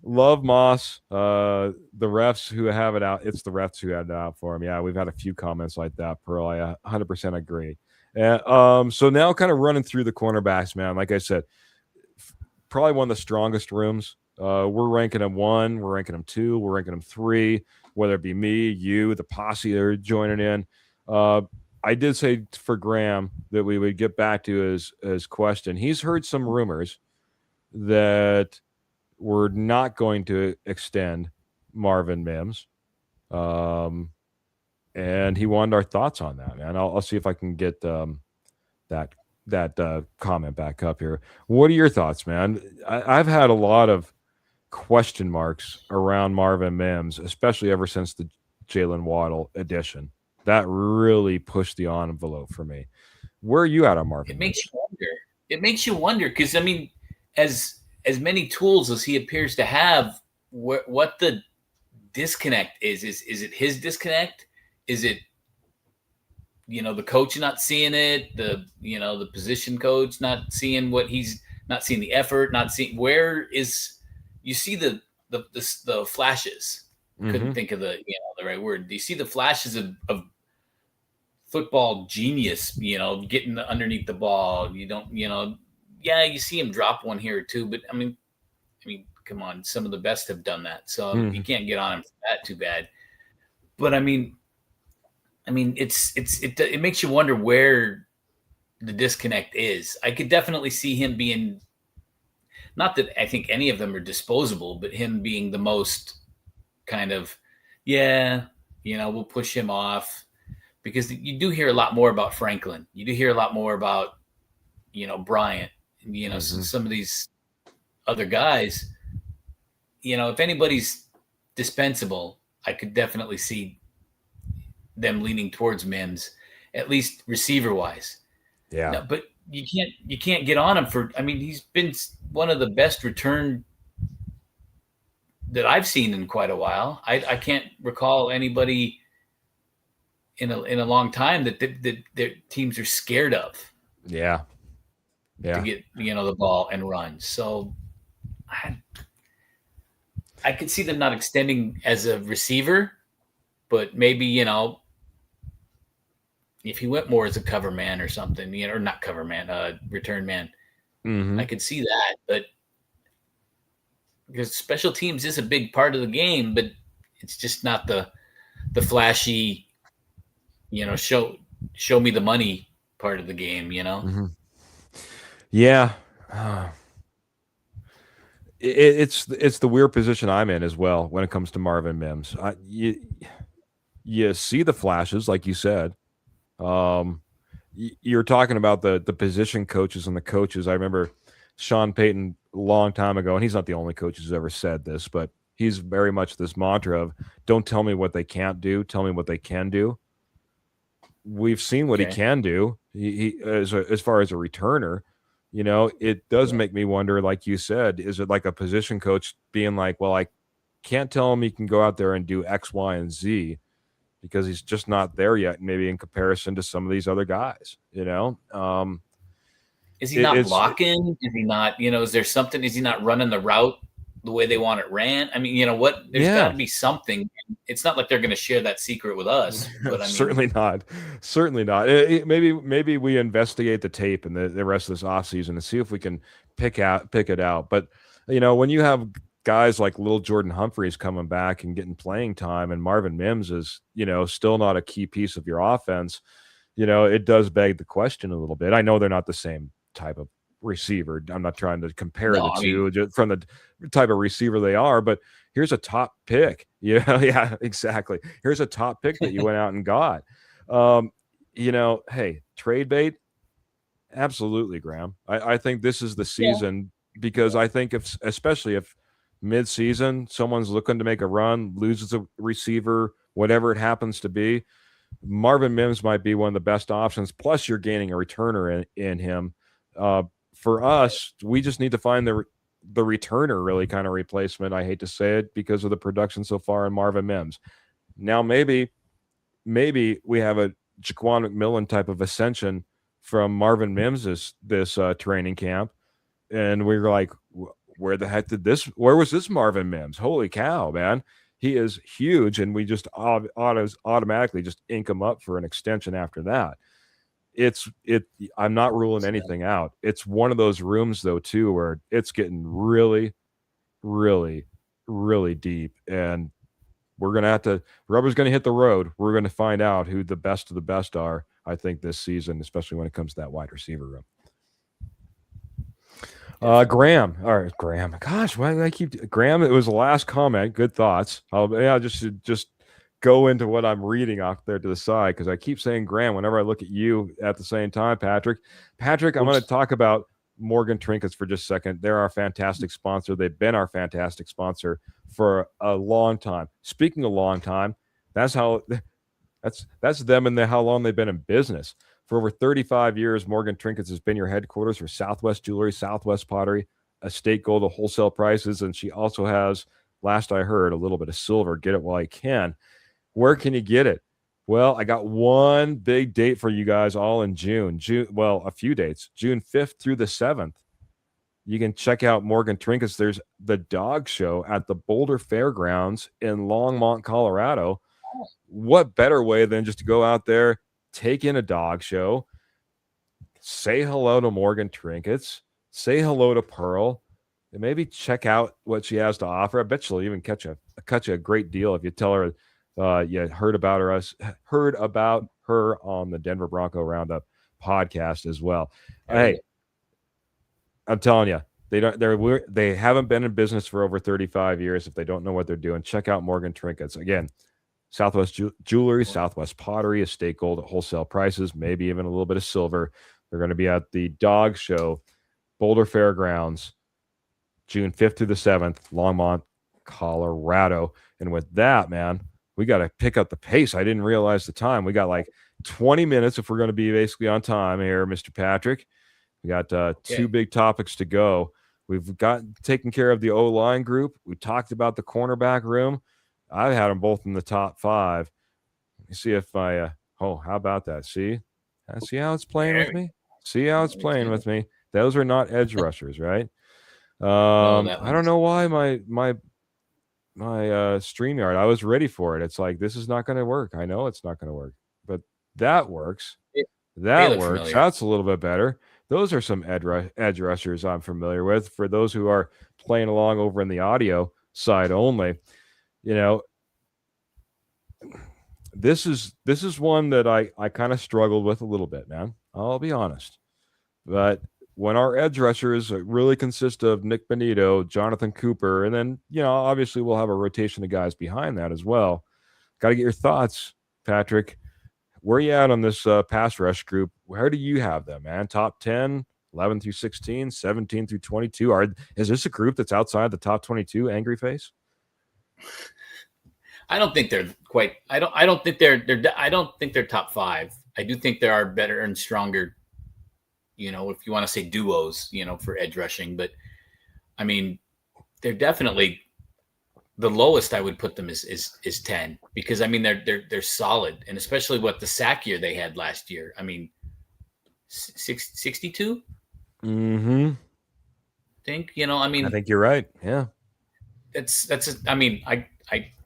Love Moss. The refs who have it out. It's the refs who had it out for him. Yeah, we've had a few comments like that, Pearl. I 100% agree. So now kind of running through the cornerbacks, man. Like I said, probably one of the strongest rooms. We're ranking them 1. We're ranking them 2. We're ranking them 3. Whether it be me, you, the posse that are joining in. I did say for Graham that we would get back to his question. He's heard some rumors that we're not going to extend Marvin Mims. And he wanted our thoughts on that, man. I'll see if I can get that comment back up here. What are your thoughts, man? I've had a lot of question marks around Marvin Mims, especially ever since the Jalen Waddle addition. That really pushed the envelope for me. Where are you at on Marvin? It makes you wonder. It makes you wonder because, I mean, as many tools as he appears to have, what the disconnect is it his disconnect? Is it, the coach not seeing it, the position coach not seeing what he's not seeing, the effort, not seeing where is, you see the flashes. Couldn't think of the right word. Do you see the flashes of football genius, getting underneath the ball? You don't, you see him drop one here or two, but I mean, come on, some of the best have done that, so you can't get on him for that too bad. But I mean, it makes you wonder where the disconnect is. I could definitely see him being, not that I think any of them are disposable, but him being the most kind of, we'll push him off, because you do hear a lot more about Franklin. You do hear a lot more about, Bryant, some of these other guys. If anybody's dispensable, I could definitely see them leaning towards Mims, at least receiver wise. Yeah. No, but you can't get on him for, he's been one of the best return that I've seen in quite a while. I can't recall anybody in a long time that their teams are scared of. Yeah. To get, the ball and run. So I could see them not extending as a receiver, but maybe, if he went more as a cover man or something, or not cover man, return man, I could see that. But because special teams is a big part of the game, but it's just not the flashy, show me the money part of the game, Yeah. It's the weird position I'm in as well when it comes to Marvin Mims. You see the flashes, like you said. You're talking about the position coaches and the coaches. I remember Sean Payton a long time ago, and he's not the only coach who's ever said this, but he's very much this mantra of, don't tell me what they can't do, tell me what they can do. We've seen what he can do. He as far as a returner, it does make me wonder, like you said, is it like a position coach being like, well, I can't tell him he can go out there and do X, Y, and Z because he's just not there yet, maybe in comparison to some of these other guys, Is he not blocking? Is he not, is there something? Is he not running the route the way they want it ran? What? There's got to be something. It's not like they're going to share that secret with us. But certainly not. Maybe we investigate the tape and the rest of this offseason and see if we can pick it out. But when you have guys like Lil Jordan Humphreys coming back and getting playing time, and Marvin Mims is still not a key piece of your offense, it does beg the question a little bit. I know they're not the same type of receiver. I'm not trying to compare the two just from the type of receiver they are, but here's a top pick. Yeah, exactly. Here's a top pick that you went out and got. Hey, trade bait. Absolutely, Graham. I think this is the season because I think especially if mid-season someone's looking to make a run, loses a receiver, whatever it happens to be, Marvin Mims might be one of the best options. Plus, you're gaining a returner in him. For us, we just need to find the returner really kind of replacement. I hate to say it because of the production so far in Marvin Mims. Now maybe we have a Jaquan McMillan type of ascension from Marvin Mims this training camp, and we were like, where was this Marvin Mims? Holy cow, man. He is huge, and we just automatically just ink him up for an extension after that. I'm not ruling anything out. It's one of those rooms though too where it's getting really, really, really deep, and we're gonna have to. Rubber's gonna hit the road. We're gonna find out who the best of the best are. I think this season, especially when it comes to that wide receiver room. Graham. All right, Graham. Gosh, why did I keep Graham? It was the last comment. Good thoughts. I'll just go into what I'm reading off there to the side because I keep saying Graham whenever I look at you at the same time, Patrick. Patrick, I'm going to talk about Morgan Trinkets for just a second. They're our fantastic sponsor. They've been our fantastic sponsor for a long time. Speaking of long time, that's them and how long they've been in business. For over 35 years, Morgan Trinkets has been your headquarters for Southwest Jewelry, Southwest Pottery, Estate Gold at wholesale prices, and she also has, last I heard, a little bit of silver. Get it while you can. Where can you get it? Well, I got one big date for you guys all in June. Well, a few dates. June 5th through the 7th. You can check out Morgan Trinkets. There's the dog show at the Boulder Fairgrounds in Longmont, Colorado. What better way than just to go out there, take in a dog show, say hello to Morgan Trinkets, say hello to Pearl, and maybe check out what she has to offer. I bet she'll even cut you a great deal if you tell her you heard about her on the Denver Bronco Roundup podcast as well. Hey, I'm telling you, they haven't been in business for over 35 years. If they don't know what they're doing, check out Morgan Trinkets. Again, Southwest Jewelry, Southwest Pottery, Estate Gold at wholesale prices, maybe even a little bit of silver. They're going to be at the dog show, Boulder Fairgrounds, June 5th through the 7th, Longmont, Colorado. And with that, man, we got to pick up the pace. I didn't realize the time. We got like 20 minutes if we're going to be basically on time here, Mr. Patrick. We got two big topics to go. We've got taken care of the O-line group. We talked about the cornerback room. I've had them both in the top 5. Let me see if how about that? See how it's playing with me? See how it's playing with me? Those are not edge rushers, right? I don't know why my StreamYard, I was ready for it. It's like, this is not going to work. I know it's not going to work, but that works. That works. Familiar. That's a little bit better. Those are some edge rushers I'm familiar with. For those who are playing along over in the audio side only, this is one that I kind of struggled with a little bit, man. I'll be honest. But when our edge rushers really consist of Nick Benito, Jonathan Cooper, and then, obviously we'll have a rotation of guys behind that as well. Got to get your thoughts, Patrick. Where are you at on this pass rush group? Where do you have them, man? Top 10, 11 through 16, 17 through 22? Is this a group that's outside the top 22, Angry Face? I don't think they're quite. I don't think they're top 5. I do think there are better and stronger, if you want to say duos, for edge rushing. But I mean, they're definitely the lowest I would put them is 10, because I mean they're solid, and especially what the sack year they had last year. I mean, 62. Mm-hmm. I think you're right. Yeah.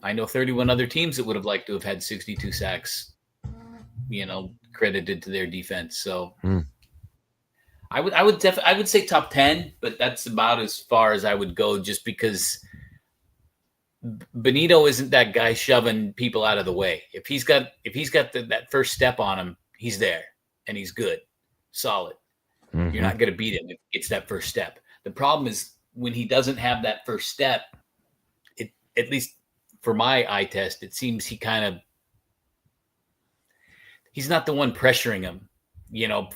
I know 31 other teams that would have liked to have had 62 sacks, credited to their defense. So I would say top 10, but that's about as far as I would go, just because Benito isn't that guy shoving people out of the way. If he's got that first step on him, he's there and he's good, solid. Mm-hmm. You're not going to beat him if it's that first step. The problem is when he doesn't have that first step, at least for my eye test, it seems he's not the one pressuring him,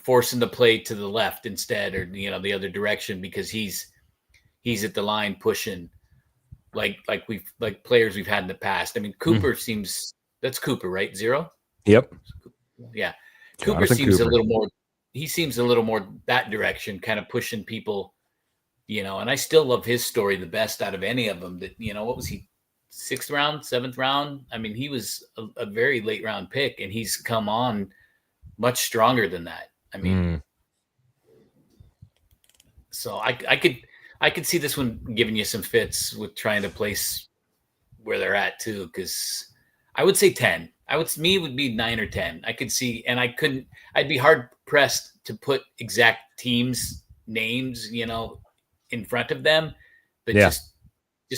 forcing the play to the left instead, or, the other direction, because he's at the line pushing like players we've had in the past. I mean, Cooper seems, that's Cooper, right? 0? Yep. Yeah. Cooper seems a little more that direction, kind of pushing people, and I still love his story the best out of any of them. That, what was he? 6th round, 7th round. I mean, he was a very late round pick, and he's come on much stronger than that. I mean, so I could see this one giving you some fits with trying to place where they're at too, because I would say 10. It would be 9 or 10. I could see, and I'd be hard pressed to put exact teams' names, in front of them, but just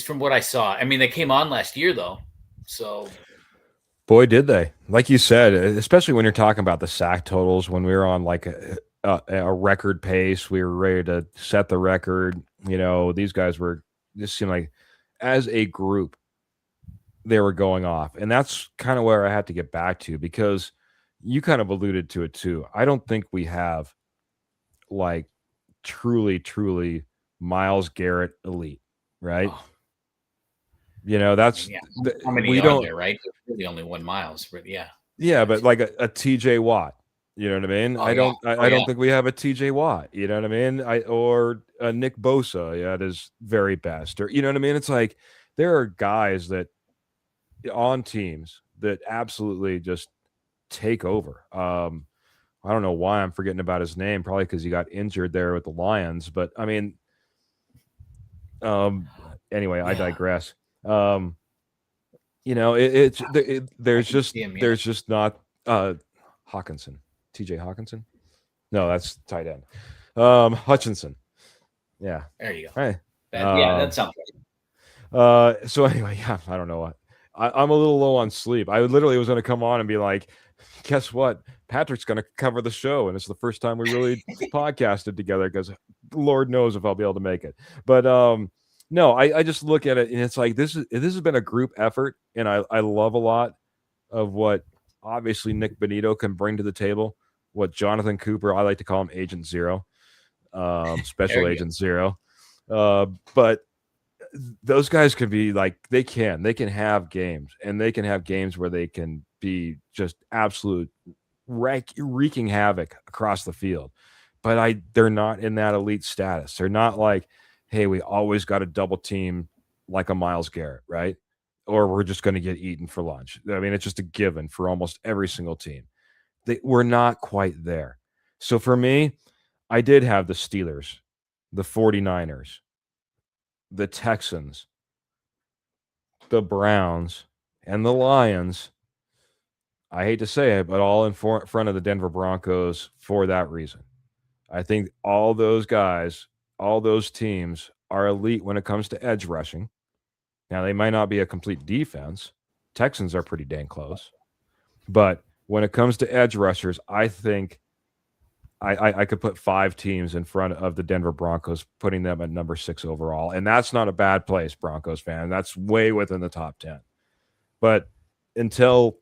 from what I saw. I mean, they came on last year though. So boy, did they. Like you said, especially when you're talking about the sack totals, when we were on like a record pace. We were ready to set the record. These guys were just seemed like as a group they were going off, and that's kind of where I had to get back to because you kind of alluded to it too. I don't think we have like truly Miles Garrett elite, right? Oh, That's yeah. How many we are don't. there, right? There's really only one Miles, but yeah. Yeah, but like a TJ Watt, you know what I mean? Oh yeah. Oh I yeah. don't think we have a TJ Watt, you know what I mean? Or a Nick Bosa at his very best, or you know what I mean? It's like there are guys that on teams that absolutely just take over. I don't know why I'm forgetting about his name, probably because he got injured there with the Lions, but I mean, um, anyway, I Yeah. digress. There's I can just see him. Yeah. there's just not Hawkinson, TJ Hawkinson. No, that's tight end. Hutchinson. Yeah. There you go. Hey. That sounds right. So anyway, yeah, I don't know what. I'm a little low on sleep. I literally was going to come on and be like, guess what? Patrick's going to cover the show, and it's the first time we really podcasted together because Lord knows if I'll be able to make it. But no, I just look at it and it's like this has been a group effort, and I love a lot of what obviously Nick Benito can bring to the table. What Jonathan Cooper, I like to call him Agent Zero, Special Agent Zero, but those guys can be like they can have games, and they can have games where they can be just absolute wreaking havoc across the field. But they're not in that elite status. They're not like, hey, we always got to double team like a Miles Garrett, right? Or we're just going to get eaten for lunch. I mean, it's just a given for almost every single team. We're not quite there. So for me, I did have the Steelers, the 49ers, the Texans, the Browns, and the Lions. I hate to say it, but all in front of the Denver Broncos for that reason. I think all those guys, all those teams are elite when it comes to edge rushing. Now, they might not be a complete defense. Texans are pretty dang close. But when it comes to edge rushers, I think I could put 5 teams in front of the Denver Broncos, putting them at number 6 overall. And that's not a bad place, Broncos fan. That's way within the top 10. But until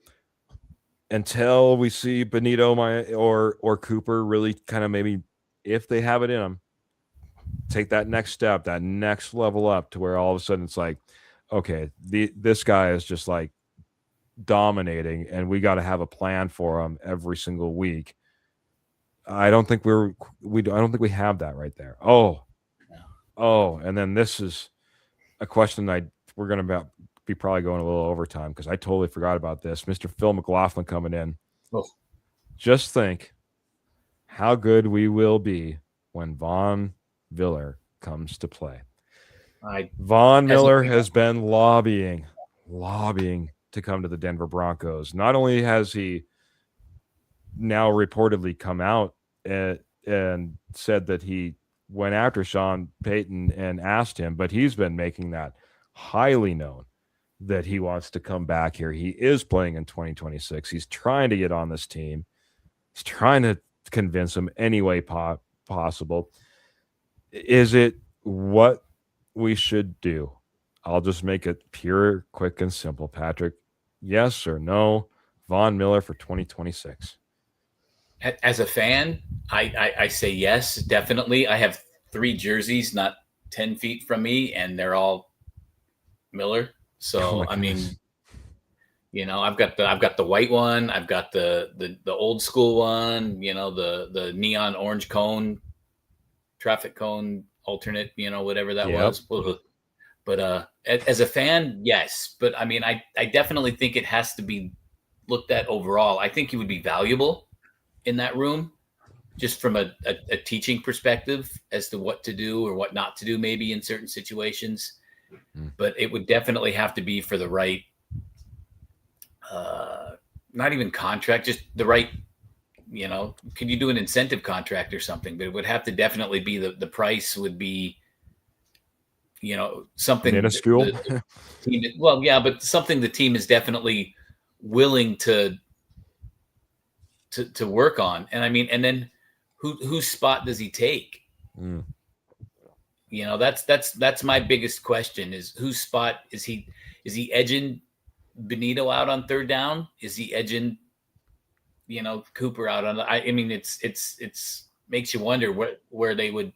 we see Benito or Cooper really kind of maybe, if they have it in them, take that next step, that next level up to where all of a sudden it's like, okay, this guy is just like dominating, and we got to have a plan for him every single week. I don't think I don't think we have that right there. Oh, and then this is a question we're going to be probably going a little overtime because I totally forgot about this. Mr. Phil McLaughlin coming in. Oh. Just think how good we will be when Von Miller comes to play. Von Miller has been lobbying to come to the Denver Broncos. Not only has he now reportedly come out and said that he went after Sean Payton and asked him, but he's been making that highly known that he wants to come back here. He is playing in 2026. He's trying to get on this team. He's trying to convince him any way possible. Is it what we should do? I'll just make it pure, quick, and simple, Patrick. Yes or no, Von Miller for 2026? As a fan, I say yes, definitely. I have 3 jerseys not 10 feet from me, and they're all Miller. So I mean, I've got the white one, I've got the old school one, the neon orange cone, traffic cone alternate, whatever that was. But as a fan, yes. But I mean, I definitely think it has to be looked at overall. I think he would be valuable in that room, just from a teaching perspective as to what to do or what not to do, maybe in certain situations. But it would definitely have to be for the right, not even contract, just the right, could you do an incentive contract or something? But it would have to definitely be the price would be, something minuscule. Well, yeah, but something the team is definitely willing to work on. And I mean, and then whose spot does he take? Mm. You know, that's my biggest question: is whose spot is he? Is he edging Benito out on third down? Is he edging, Cooper out on? I mean, it's makes you wonder where they would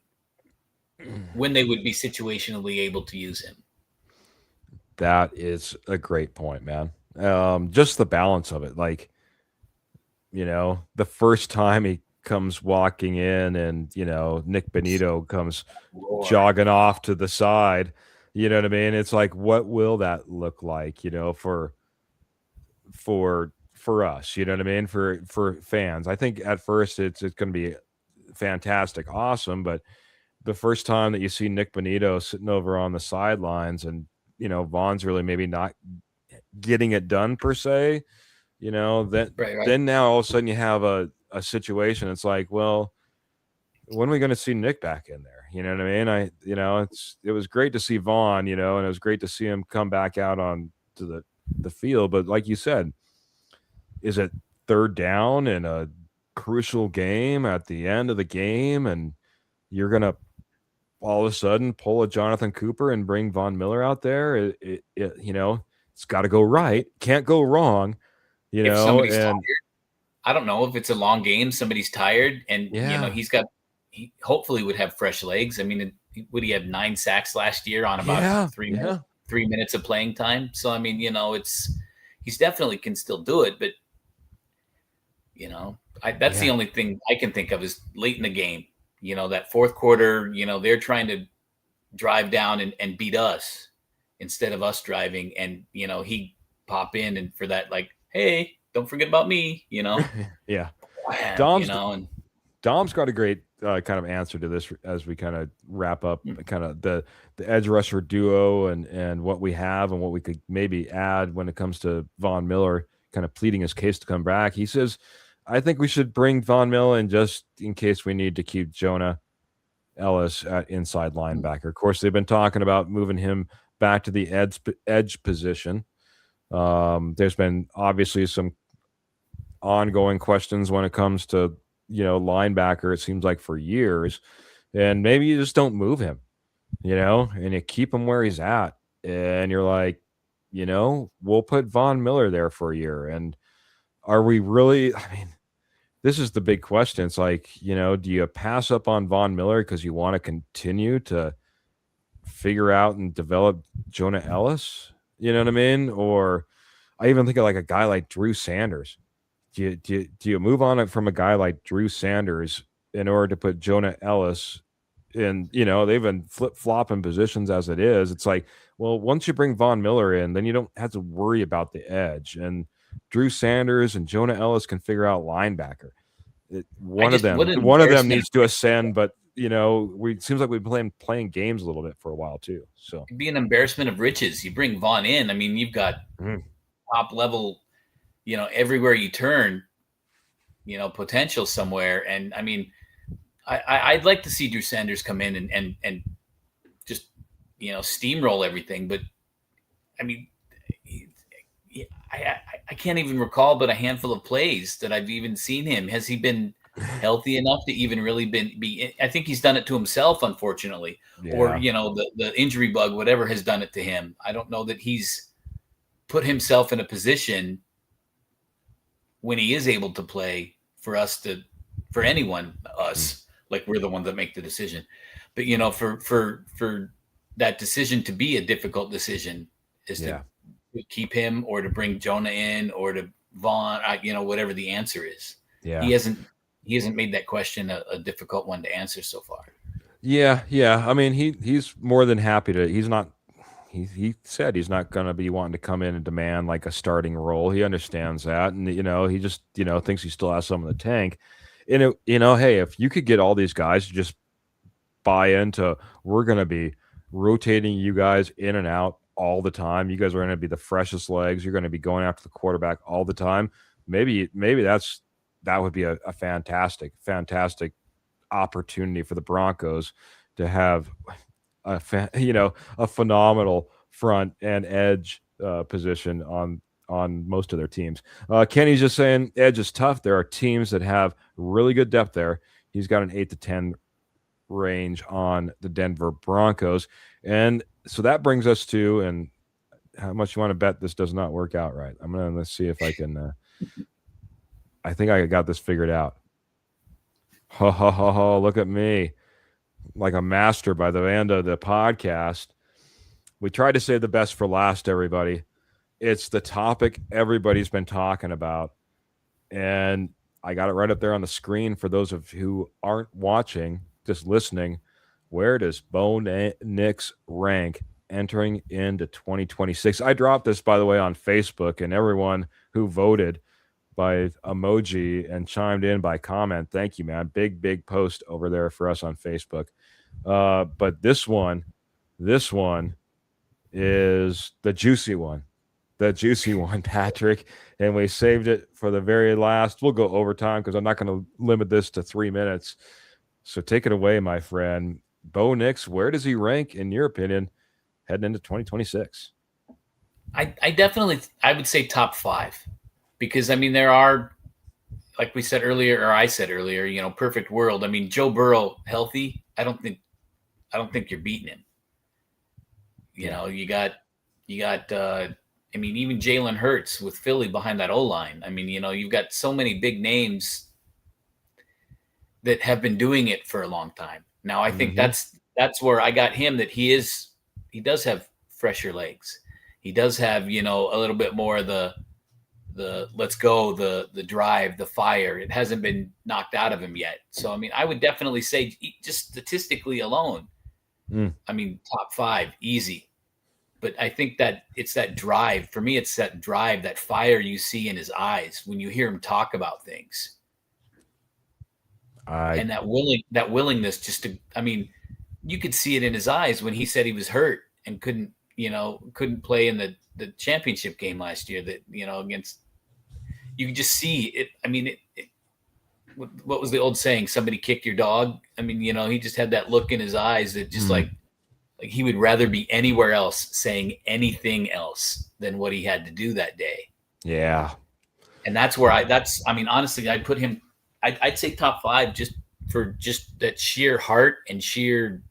when they would be situationally able to use him. That is a great point, man. Just the balance of it, like, the first time he comes walking in, and Nick Benito comes Lord. jogging off to the side. You know what I mean? It's like, what will that look like? For us, you know what I mean? For fans, I think at first it's going to be fantastic, awesome, but the first time that you see Nick Benito sitting over on the sidelines, and Vaughn's really maybe not getting it done per se, that Right. then now all of a sudden you have a situation. It's like, well, when are we going to see Nick back in there? You know what I mean? It was great to see Vaughn, and it was great to see him come back out on to the field. But like you said, is it third down in a crucial game at the end of the game, and you're going to all of a sudden pull a Jonathan Cooper and bring Von Miller out there? It's got to go right. Can't go wrong, If somebody's and tired, I don't know if it's a long game, somebody's tired, and yeah, he hopefully would have fresh legs. I mean, would he have 9 sacks last year on about yeah, 3 minutes of playing time? So I mean, he's definitely can still do it, but that's the only thing I can think of is late in the game. That fourth quarter, they're trying to drive down and beat us instead of us driving, and he pop in and for that, like, hey, don't forget about me, yeah. and Dom's got a great kind of answer to this as we kind of wrap up kind of the edge rusher duo, and what we have and what we could maybe add when it comes to Von Miller kind of pleading his case to come back. He says, I think we should bring Von Miller in just in case we need to keep Jonah Ellis at inside linebacker. Of course, they've been talking about moving him back to the edge position. There's been obviously some ongoing questions when it comes to linebacker, it seems like, for years, and maybe you just don't move him, and you keep him where he's at, and you're like, we'll put Von Miller there for a year. And are we really, I mean, this is the big question. It's like, do you pass up on Von Miller because you want to continue to figure out and develop Jonah Ellis? You know what I mean? Or I even think of like a guy like Drew Sanders. Do you move on it from a guy like Drew Sanders in order to put Jonah Ellis in? They've been flip-flopping positions as it is. It's like, well, once you bring Von Miller in, then you don't have to worry about the edge. And Drew Sanders and Jonah Ellis can figure out linebacker. One of them needs to ascend, but it seems like we've been playing games a little bit for a while too. So it'd be an embarrassment of riches. You bring Vaughn in. I mean, you've got top level, everywhere you turn, potential somewhere. And I mean, I'd like to see Drew Sanders come in and just steamroll everything. But I mean, I can't even recall but a handful of plays that I've even seen him. Has he been healthy enough to even really be? I think he's done it to himself, unfortunately, or the injury bug, whatever, has done it to him. I don't know that he's put himself in a position when he is able to play for anyone, like we're the ones that make the decision. But for that decision to be a difficult decision is to keep him or to bring Jonah in or to Vaughn, whatever the answer is. Yeah. He hasn't made that question a difficult one to answer so far. Yeah. I mean, he's more than happy to. He said he's not going to be wanting to come in and demand like a starting role. He understands that, and he just thinks he still has some in the tank. And hey, if you could get all these guys to just buy into, we're going to be rotating you guys in and out all the time. You guys are going to be the freshest legs. You're going to be going after the quarterback all the time. Maybe that would be a fantastic opportunity for the Broncos to have a phenomenal front and edge position on most of their teams. Kenny's just saying edge is tough. There are teams that have really good depth there. He's got an 8 to 10 range on the Denver Broncos. And so that brings us to, and how much you want to bet this does not work out right? Let's see if I can. I think I got this figured out. Ho, ho, ho, ho. Look at me. Like a master by the end of the podcast. We tried to save the best for last, everybody. It's the topic everybody's been talking about. And I got it right up there on the screen for those of you who aren't watching, just listening. Where does Bo Nix rank entering into 2026? I dropped this, by the way, on Facebook, and everyone who voted by emoji and chimed in by comment, thank you, man. Big post over there for us on Facebook. But this one is the juicy one. The juicy one, Patrick. And we saved it for the very last. We'll go overtime because I'm not going to limit this to 3 minutes. So take it away, my friend. Bo Nix, where does he rank, in your opinion, heading into 2026? I would say top 5. Because, I mean, there are, like we said earlier, or I said earlier, you know, perfect world. I mean, Joe Burrow healthy, I don't think you're beating him. You know, you got I mean, even Jalen Hurts with Philly behind that O-line. I mean, you know, you've got so many big names that have been doing it for a long time. Now, I think that's where I got him, that he does have fresher legs. He does have, you know, a little bit more of the let's go, the drive, the fire. It hasn't been knocked out of him yet. So, I mean, I would definitely say, just statistically alone, I mean, top 5, easy. But I think that it's that drive. For me, it's that drive, that fire you see in his eyes when you hear him talk about things. And that willingness just to, I mean, you could see it in his eyes when he said he was hurt and couldn't play in the championship game last year, that, you know, against, you could just see it. I mean, what was the old saying? Somebody kicked your dog. I mean, you know, he just had that look in his eyes that just like he would rather be anywhere else saying anything else than what he had to do that day. Yeah. And that's where I mean, honestly, I'd put him, I'd say top 5 just for just that sheer heart and sheer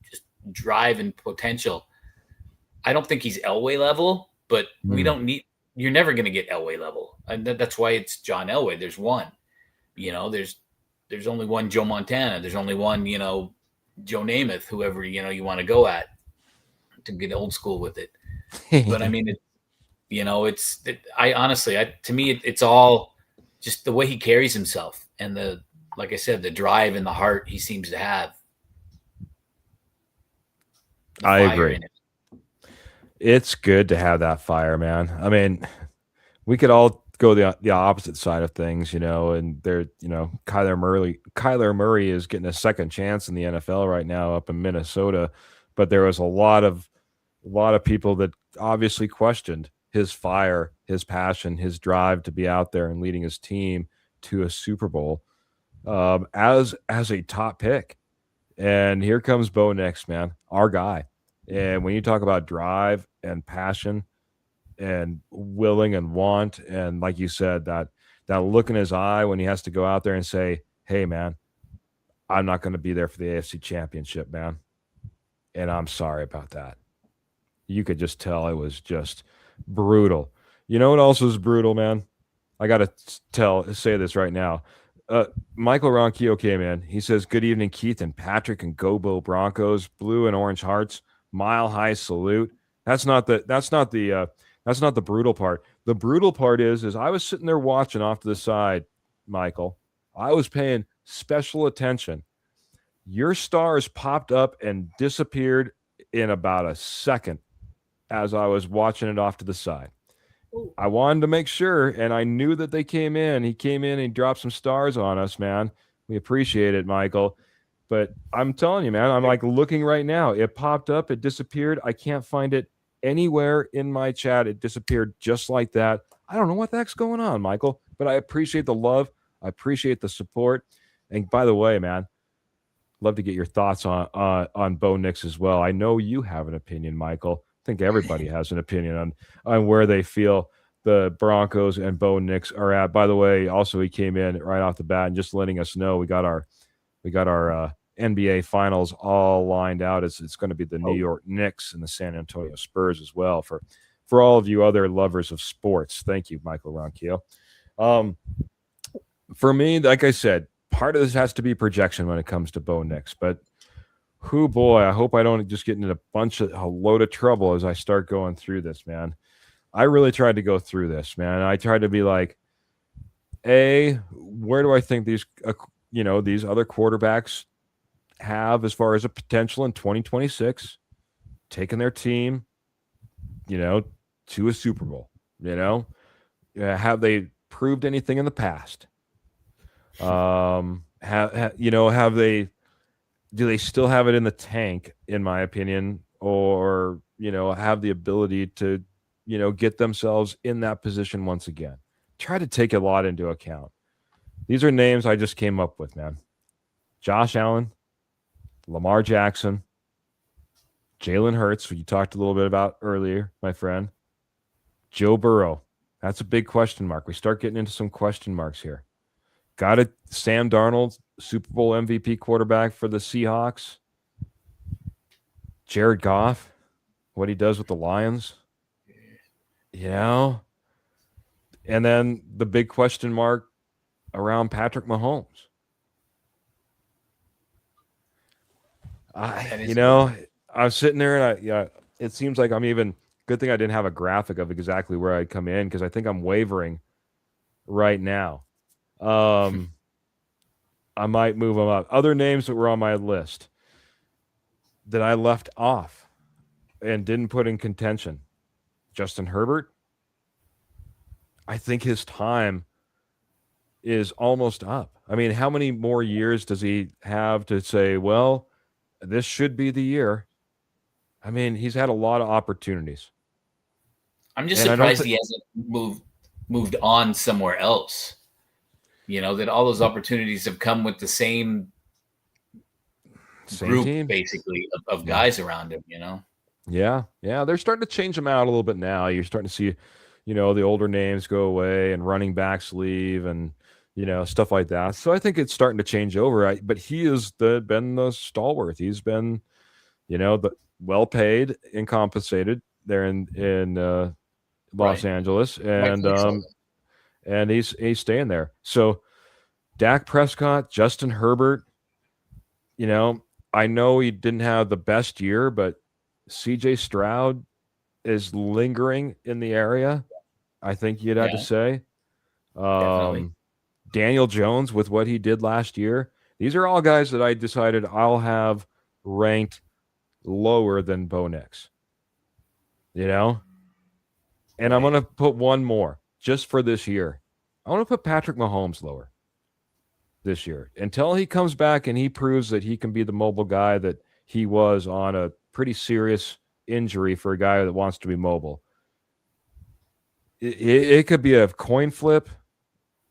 just drive and potential. I don't think he's Elway level, but we don't need, you're never going to get Elway level. And that's why it's John Elway. There's one, you know, there's only one Joe Montana. There's only one, you know, Joe Namath, whoever, you know, you want to go at, to get old school with it. But I mean, you know, I honestly, to me, it's all just the way he carries himself and like I said, the drive and the heart he seems to have. I agree. It's good to have that fire, man. I mean, we could all go the opposite side of things, you know, and you know, Kyler Murray is getting a second chance in the NFL right now up in Minnesota, but there was a lot of people that obviously questioned his fire, his passion, his drive to be out there and leading his team to a Super Bowl as a top pick. And here comes Bo Nix, man, our guy. And when you talk about drive and passion and willing and want, and like you said, that look in his eye when he has to go out there and say, hey, man, I'm not going to be there for the AFC Championship, man. And I'm sorry about that. You could just tell it was just brutal. You know what else was brutal, man? I got to say this right now. Michael Ronquillo came in. He says, good evening, Keith and Patrick and Go Broncos, blue and orange hearts, mile high salute. That's not the brutal part. The brutal part is I was sitting there watching off to the side, Michael. I was paying special attention. Your stars popped up and disappeared in about a second as I was watching it off to the side. I wanted to make sure, and I knew that they came in. He came in and he dropped some stars on us, man. We appreciate it, Michael. But I'm telling you, man, I'm like looking right now. It popped up. It disappeared. I can't find it anywhere in my chat. It disappeared just like that. I don't know what the heck's going on, Michael, but I appreciate the love. I appreciate the support. And by the way, man, love to get your thoughts on Bo Nix as well. I know you have an opinion, Michael. I think everybody has an opinion on where they feel the Broncos and Bo Nix are at. By the way, also he came in right off the bat and just letting us know we got our we got our NBA finals all lined out. It's going to be the New York Knicks and the San Antonio Spurs as well. For all of you other lovers of sports, thank you, Michael Ronquillo. For me, like I said, part of this has to be projection when it comes to Bo Nix. But who boy, I hope I don't just get into a load of trouble as I start going through this, man. I really tried to go through this, man. I tried to be like, where do I think these these other quarterbacks have as far as a potential in 2026, taking their team, to a Super Bowl? Have they proved anything in the past? Have they? Do they still have it in the tank? In my opinion, or have the ability to get themselves in that position once again? Try to take a lot into account. These are names I just came up with, man. Josh Allen, Lamar Jackson, Jalen Hurts, who you talked a little bit about earlier, my friend. Joe Burrow. That's a big question mark. We start getting into some question marks here. Got it. Sam Darnold, Super Bowl MVP quarterback for the Seahawks. Jared Goff, what he does with the Lions. And then the big question mark around Patrick Mahomes. I'm sitting there and it seems like I'm even good thing I didn't have a graphic of exactly where I'd come in, because I think I'm wavering right now. I might move them up. Other names that were on my list that I left off and didn't put in contention. Justin Herbert. I think his time is almost up. I mean, how many more years does he have to say, well, this should be the year? I mean, he's had a lot of opportunities. I'm just surprised he hasn't moved on somewhere else. That all those opportunities have come with the same group, team, basically, of guys around him, Yeah. They're starting to change them out a little bit now. You're starting to see, the older names go away and running backs leave and, stuff like that. So I think it's starting to change over. But he has been the stalwart. He's been, the well paid and compensated there in Los Angeles, and he's staying there. So Dak Prescott, Justin Herbert, I know he didn't have the best year, but CJ Stroud is lingering in the area, I think you'd have to say. Daniel Jones with what he did last year. These are all guys that I decided I'll have ranked lower than Bo Nix. And I'm going to put one more just for this year. I want to put Patrick Mahomes lower this year until he comes back and he proves that he can be the mobile guy that he was on a pretty serious injury for a guy that wants to be mobile. It could be a coin flip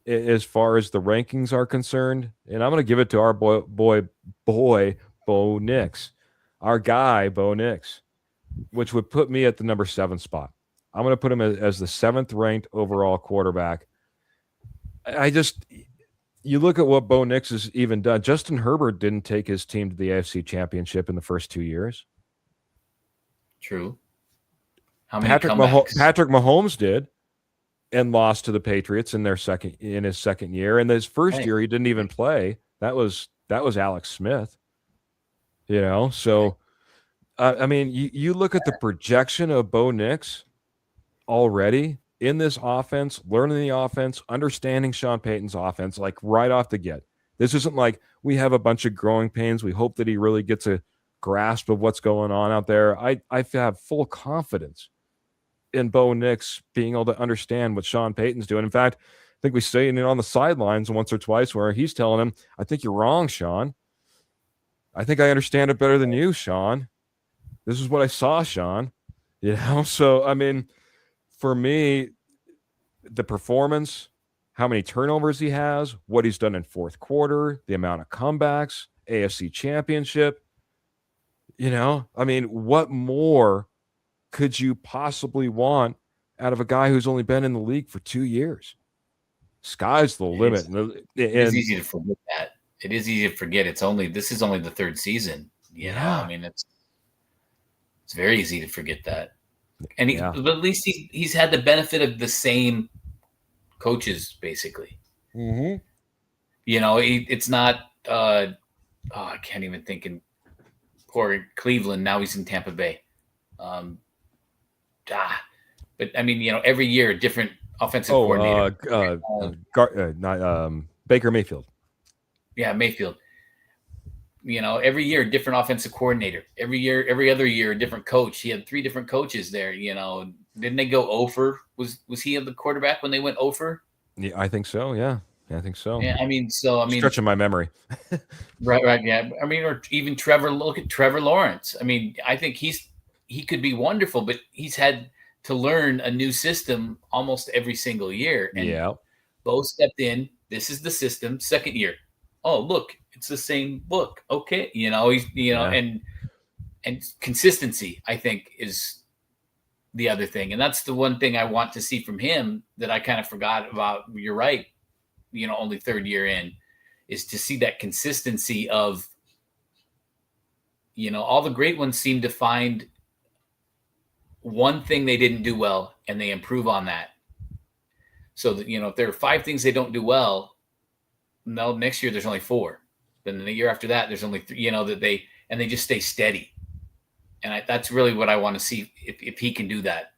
as far as the rankings are concerned. And I'm going to give it to our boy, Bo Nix, our guy, Bo Nix, which would put me at the number 7 spot. I'm going to put him as the 7th ranked overall quarterback. You look at what Bo Nix has even done. Justin Herbert didn't take his team to the AFC Championship in the first 2 years. True. Patrick Mahomes did, and lost to the Patriots in his second year. And his first year, he didn't even play. That was Alex Smith. So I mean, you look at the projection of Bo Nix already in this offense, learning the offense, understanding Sean Payton's offense, like right off the get. This isn't like we have a bunch of growing pains. We hope that he really gets a grasp of what's going on out there. I have full confidence in Bo Nix being able to understand what Sean Payton's doing. In fact, I think we say it on the sidelines once or twice where he's telling him, I think you're wrong, Sean. I think I understand it better than you, Sean. This is what I saw, Sean. So, I mean, for me, the performance, how many turnovers he has, what he's done in fourth quarter, the amount of comebacks, AFC Championship, I mean, what more could you possibly want out of a guy who's only been in the league for 2 years? Sky's the limit. It's easy to forget that. it is easy to forget. This is only the third season. You know, I mean, it's very easy to forget that. And but at least he's had the benefit of the same coaches, basically. Mm-hmm. You know, it's not. I can't even think. In poor Cleveland, now he's in Tampa Bay. But I mean, you know, every year a different offensive coordinator. Baker Mayfield. Yeah, Mayfield. You know, every year a different offensive coordinator. Every other year a different coach. He had 3 different coaches there. You know, didn't they go over? Was he the quarterback when they went over? Yeah, I think so. Yeah, I think so. Yeah, I mean, stretching my memory. right, yeah. I mean, or even Trevor. Look at Trevor Lawrence. I mean, I think he could be wonderful, but he's had to learn a new system almost every single year. And Bo stepped in. This is the system. Second year. Oh, look, it's the same book. Okay, you know, and consistency, I think, is the other thing, and that's the one thing I want to see from him that I kind of forgot about. You're right. You know, only third year in, is to see that consistency of, you know, all the great ones seem to find one thing they didn't do well and they improve on that. So that, you know, if there are 5 things they don't do well, no, next year there's only 4. Then the year after that, there's only 3, you know, they just stay steady. And that's really what I want to see if he can do that.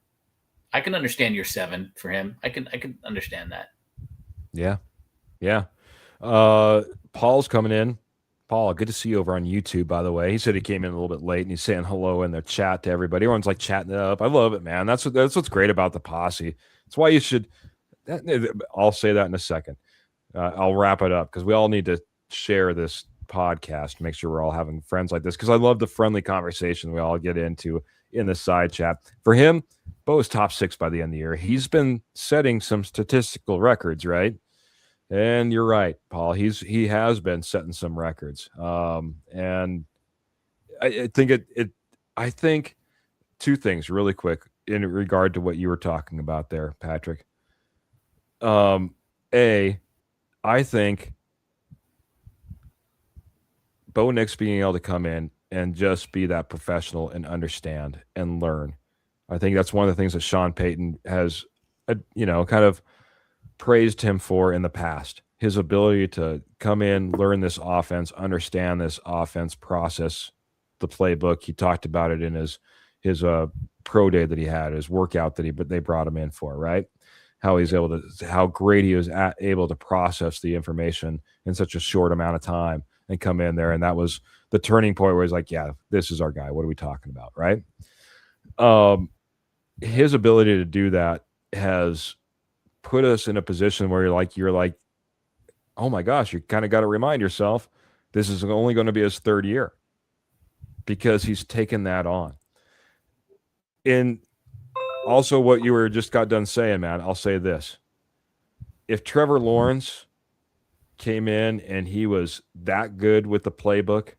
I can understand your 7 for him. I can understand that. Yeah. Paul's coming in. Paul, good to see you over on YouTube, by the way. He said he came in a little bit late and he's saying hello in the chat to everybody. Everyone's like chatting it up. I love it, man. That's what's great about the posse. That's why you should. I'll say that in a second. I'll wrap it up because we all need to share this podcast, make sure we're all having friends like this, because I love the friendly conversation we all get into in the side chat. For him, Bo is top 6 by the end of the year. He's been setting some statistical records, right? And you're right, Paul. He has been setting some records. And I think I think 2 things really quick in regard to what you were talking about there, Patrick. I think Bo Nix being able to come in and just be that professional and understand and learn. I think that's one of the things that Sean Payton has, kind of praised him for in the past. His ability to come in, learn this offense, understand this offense, process the playbook. He talked about it in his pro day that he had, his workout that they brought him in for, right? How great he was able to process the information in such a short amount of time and come in there. And that was the turning point where he's like, yeah, this is our guy. What are we talking about? Right. His ability to do that has put us in a position where you're like, oh my gosh, you kind of got to remind yourself, this is only going to be his 3rd year because he's taken that on. And also what you were just got done saying, man, I'll say this. If Trevor Lawrence came in and he was that good with the playbook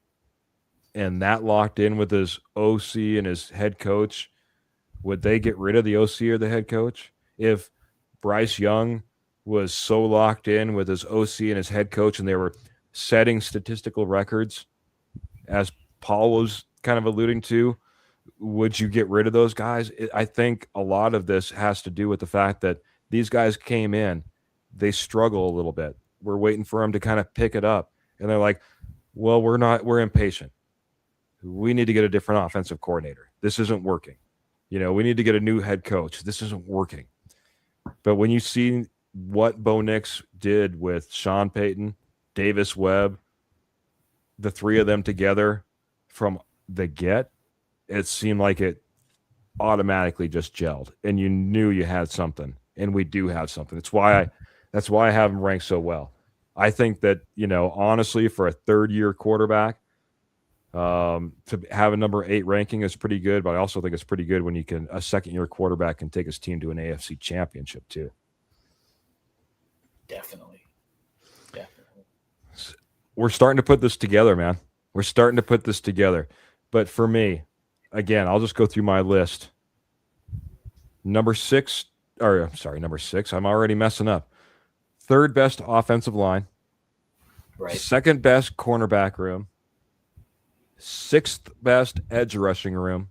and that locked in with his OC and his head coach, would they get rid of the OC or the head coach? If Bryce Young was so locked in with his OC and his head coach and they were setting statistical records, as Paul was kind of alluding to, would you get rid of those guys? I think a lot of this has to do with the fact that these guys came in, they struggle a little bit. We're waiting for them to kind of pick it up. And they're like, well, we're impatient. We need to get a different offensive coordinator. This isn't working. We need to get a new head coach. This isn't working. But when you see what Bo Nix did with Sean Payton, Davis Webb, the 3 of them together from the get, it seemed like it automatically just gelled, and you knew you had something, and we do have something. That's why I have him ranked so well. I think that, honestly, for a 3rd-year quarterback, to have a number 8 ranking is pretty good, but I also think it's pretty good when a 2nd-year quarterback can take his team to an AFC championship too. Definitely. We're starting to put this together, man. We're starting to put this together. But for me, again, I'll just go through my list. Number 6. I'm already messing up. 3rd best offensive line. Right. second best cornerback room, sixth best edge rushing room,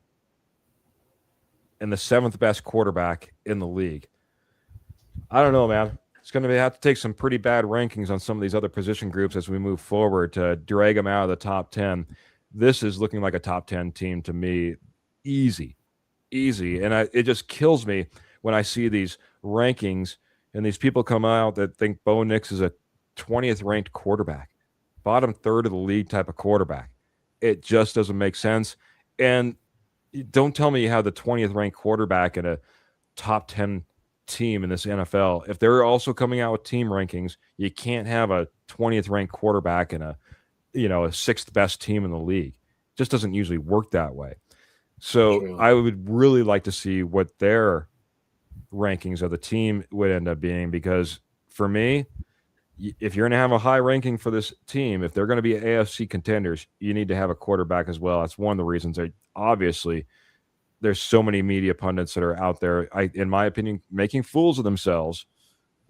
and the seventh best quarterback in the league. I don't know, man. It's going to have to take some pretty bad rankings on some of these other position groups as we move forward to drag them out of the top 10. This is looking like a top 10 team to me. Easy. And it just kills me when I see these rankings and these people come out that think Bo Nix is a 20th ranked quarterback, bottom third of the league type of quarterback. It just doesn't make sense. And don't tell me you have the 20th ranked quarterback in a top 10 team in this NFL. If they're also coming out with team rankings, you can't have a 20th ranked quarterback in a sixth best team in the league. It just doesn't usually work that way. So True. I would really like to see what their rankings of the team would end up being, because for me, if you're going to have a high ranking for this team, if they're going to be AFC contenders, you need to have a quarterback as well. That's one of the reasons obviously there's so many media pundits that are out there, in my opinion, making fools of themselves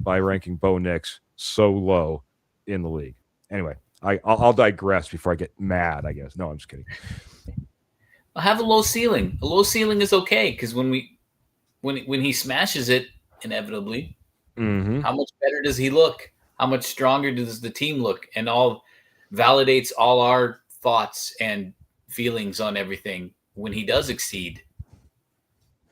by ranking Bo Nix so low in the league. Anyway, I'll digress before I get mad, I guess. No, I'm just kidding. I'll have a low ceiling. A low ceiling is okay, because when he smashes it, inevitably, how much better does he look? How much stronger does the team look? And all validates all our thoughts and feelings on everything when he does exceed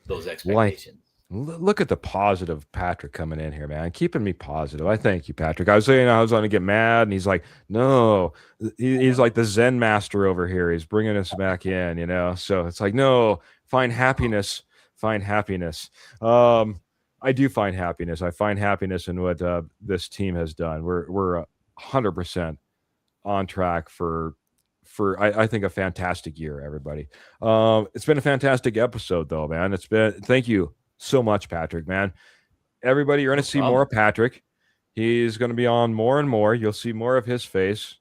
those expectations. Look at the positive Patrick coming in here, man, keeping me positive. I thank you, Patrick. I was saying I was going to get mad, and he's like, no, he's like the Zen master over here. He's bringing us back in, So it's like, no, find happiness. I do find happiness. I find happiness in what this team has done. We're 100% on track for I think a fantastic year, everybody. It's been a fantastic episode, though, man. Thank you so much, Patrick, man. Everybody, you're going to see more of Patrick. He's going to be on more and more. You'll see more of his face,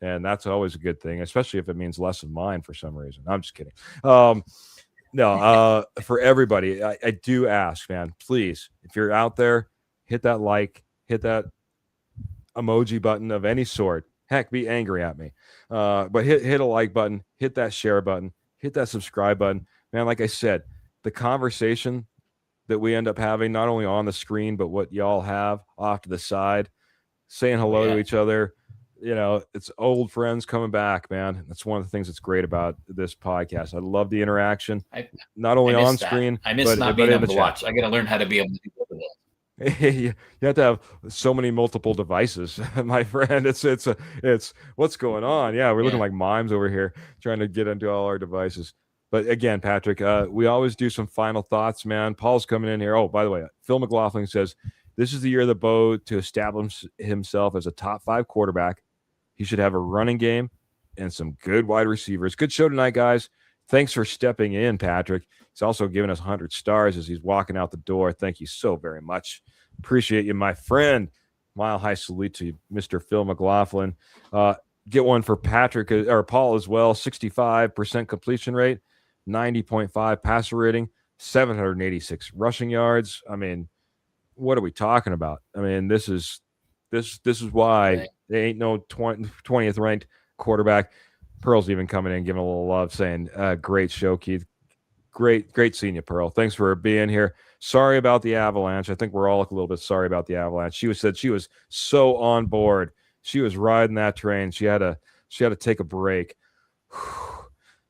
and that's always a good thing, especially if it means less of mine for some reason. I'm just kidding. No, for everybody, I do ask, man, please, if you're out there, hit that like, hit that emoji button of any sort. Heck, be angry at me. But hit a like button, hit that share button, hit that subscribe button. Man, like I said, the conversation that we end up having, not only on the screen, but what y'all have off to the side, saying hello to each other. It's old friends coming back, man. That's one of the things that's great about this podcast. I love the interaction, not only on screen, I miss not being able to watch. I got to learn how to be able to do both of those. You have to have so many multiple devices, my friend. It's what's going on. Yeah, we're looking like mimes over here trying to get into all our devices. But again, Patrick, we always do some final thoughts, man. Paul's coming in here. Oh, by the way, Phil McLaughlin says this is the year of the Bo to establish himself as a top 5 quarterback. He should have a running game and some good wide receivers. Good show tonight, guys. Thanks for stepping in, Patrick. He's also giving us 100 stars as he's walking out the door. Thank you so very much. Appreciate you, my friend. Mile high salute to you, Mr. Phil McLaughlin. Get one for Patrick or Paul as well. 65% completion rate, 90.5 passer rating, 786 rushing yards. I mean, what are we talking about? I mean, this is why they ain't no 20th ranked quarterback. Pearl's even coming in, giving a little love, saying, great show, Keith. Great seeing you, Pearl. Thanks for being here. Sorry about the Avalanche. I think we're all a little bit sorry about the Avalanche. She said she was so on board. She was riding that train. She had to take a break.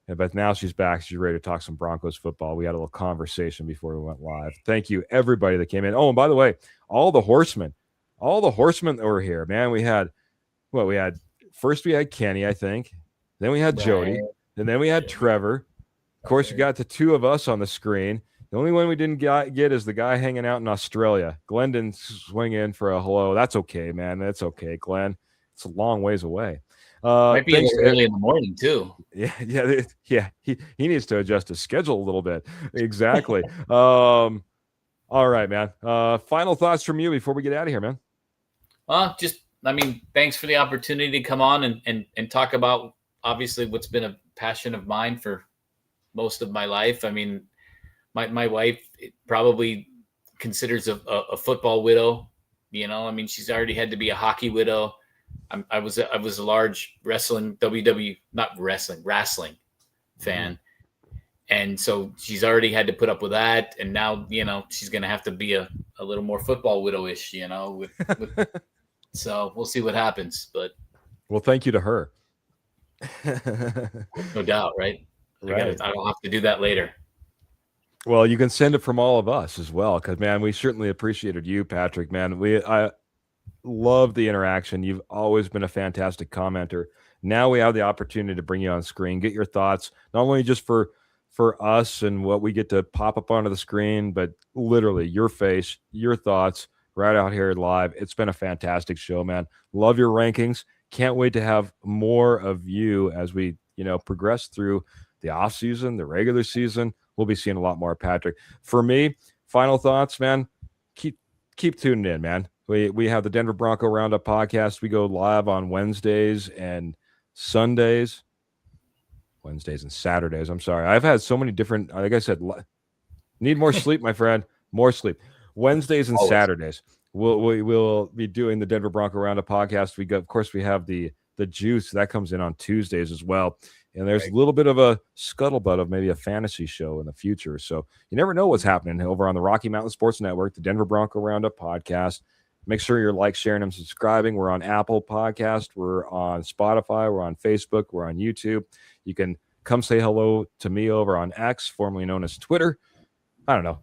But now she's back. She's ready to talk some Broncos football. We had a little conversation before we went live. Thank you, everybody that came in. Oh, and by the way, all the horsemen that were here, man. We had first we had Kenny, I think. Then we had Jody. And then we had Trevor. Of course, we got the 2 of us on the screen. The only one we didn't get is the guy hanging out in Australia. Glenn didn't swing in for a hello. That's okay, man. That's okay, Glenn. It's a long ways away. Might be a little early in the morning too. Yeah. He needs to adjust his schedule a little bit. Exactly. All right, man. Final thoughts from you before we get out of here, man. Thanks for the opportunity to come on and talk about obviously what's been a passion of mine for most of my life. I mean, my wife probably considers a football widow. She's already had to be a hockey widow. I was a large wrestling wrestling fan. And so she's already had to put up with that. And now, she's going to have to be a little more football widowish, so we'll see what happens. But well, thank you to her. No doubt, right? Right. I don't have to do that later. Well, you can send it from all of us as well, because, man, we certainly appreciated you, Patrick, man. I love the interaction. You've always been a fantastic commenter. Now we have the opportunity to bring you on screen, get your thoughts, not only just for us and what we get to pop up onto the screen, but literally your face, your thoughts right out here live. It's been a fantastic show, man. Love your rankings. Can't wait to have more of you as we, progress through the off season, the regular season. We'll be seeing a lot more, Patrick. For me, final thoughts, man. Keep tuning in, man. We have the Denver Bronco Roundup podcast. We go live on Wednesdays and Sundays. Wednesdays and Saturdays. I'm sorry. I've had so many different, like I said, need more sleep, my friend. More sleep. Wednesdays and Saturdays. We'll be doing the Denver Bronco Roundup podcast. Of course, we have the juice that comes in on Tuesdays as well. And there's a little bit of a scuttlebutt of maybe a fantasy show in the future. So you never know what's happening over on the Rocky Mountain Sports Network, the Denver Bronco Roundup podcast. Make sure you're sharing, and subscribing. We're on Apple Podcast. We're on Spotify. We're on Facebook. We're on YouTube. You can come say hello to me over on X, formerly known as Twitter. I don't know.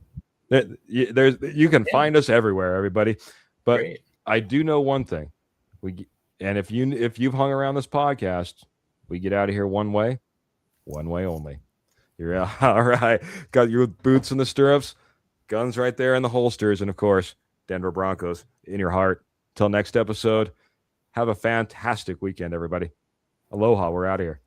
You can find us everywhere, everybody. But great. I do know one thing. If you've hung around this podcast, we get out of here one way only. You're all right. Got your boots in the stirrups, guns right there in the holsters, and of course, Denver Broncos in your heart. Till next episode, have a fantastic weekend, everybody. Aloha. We're out of here.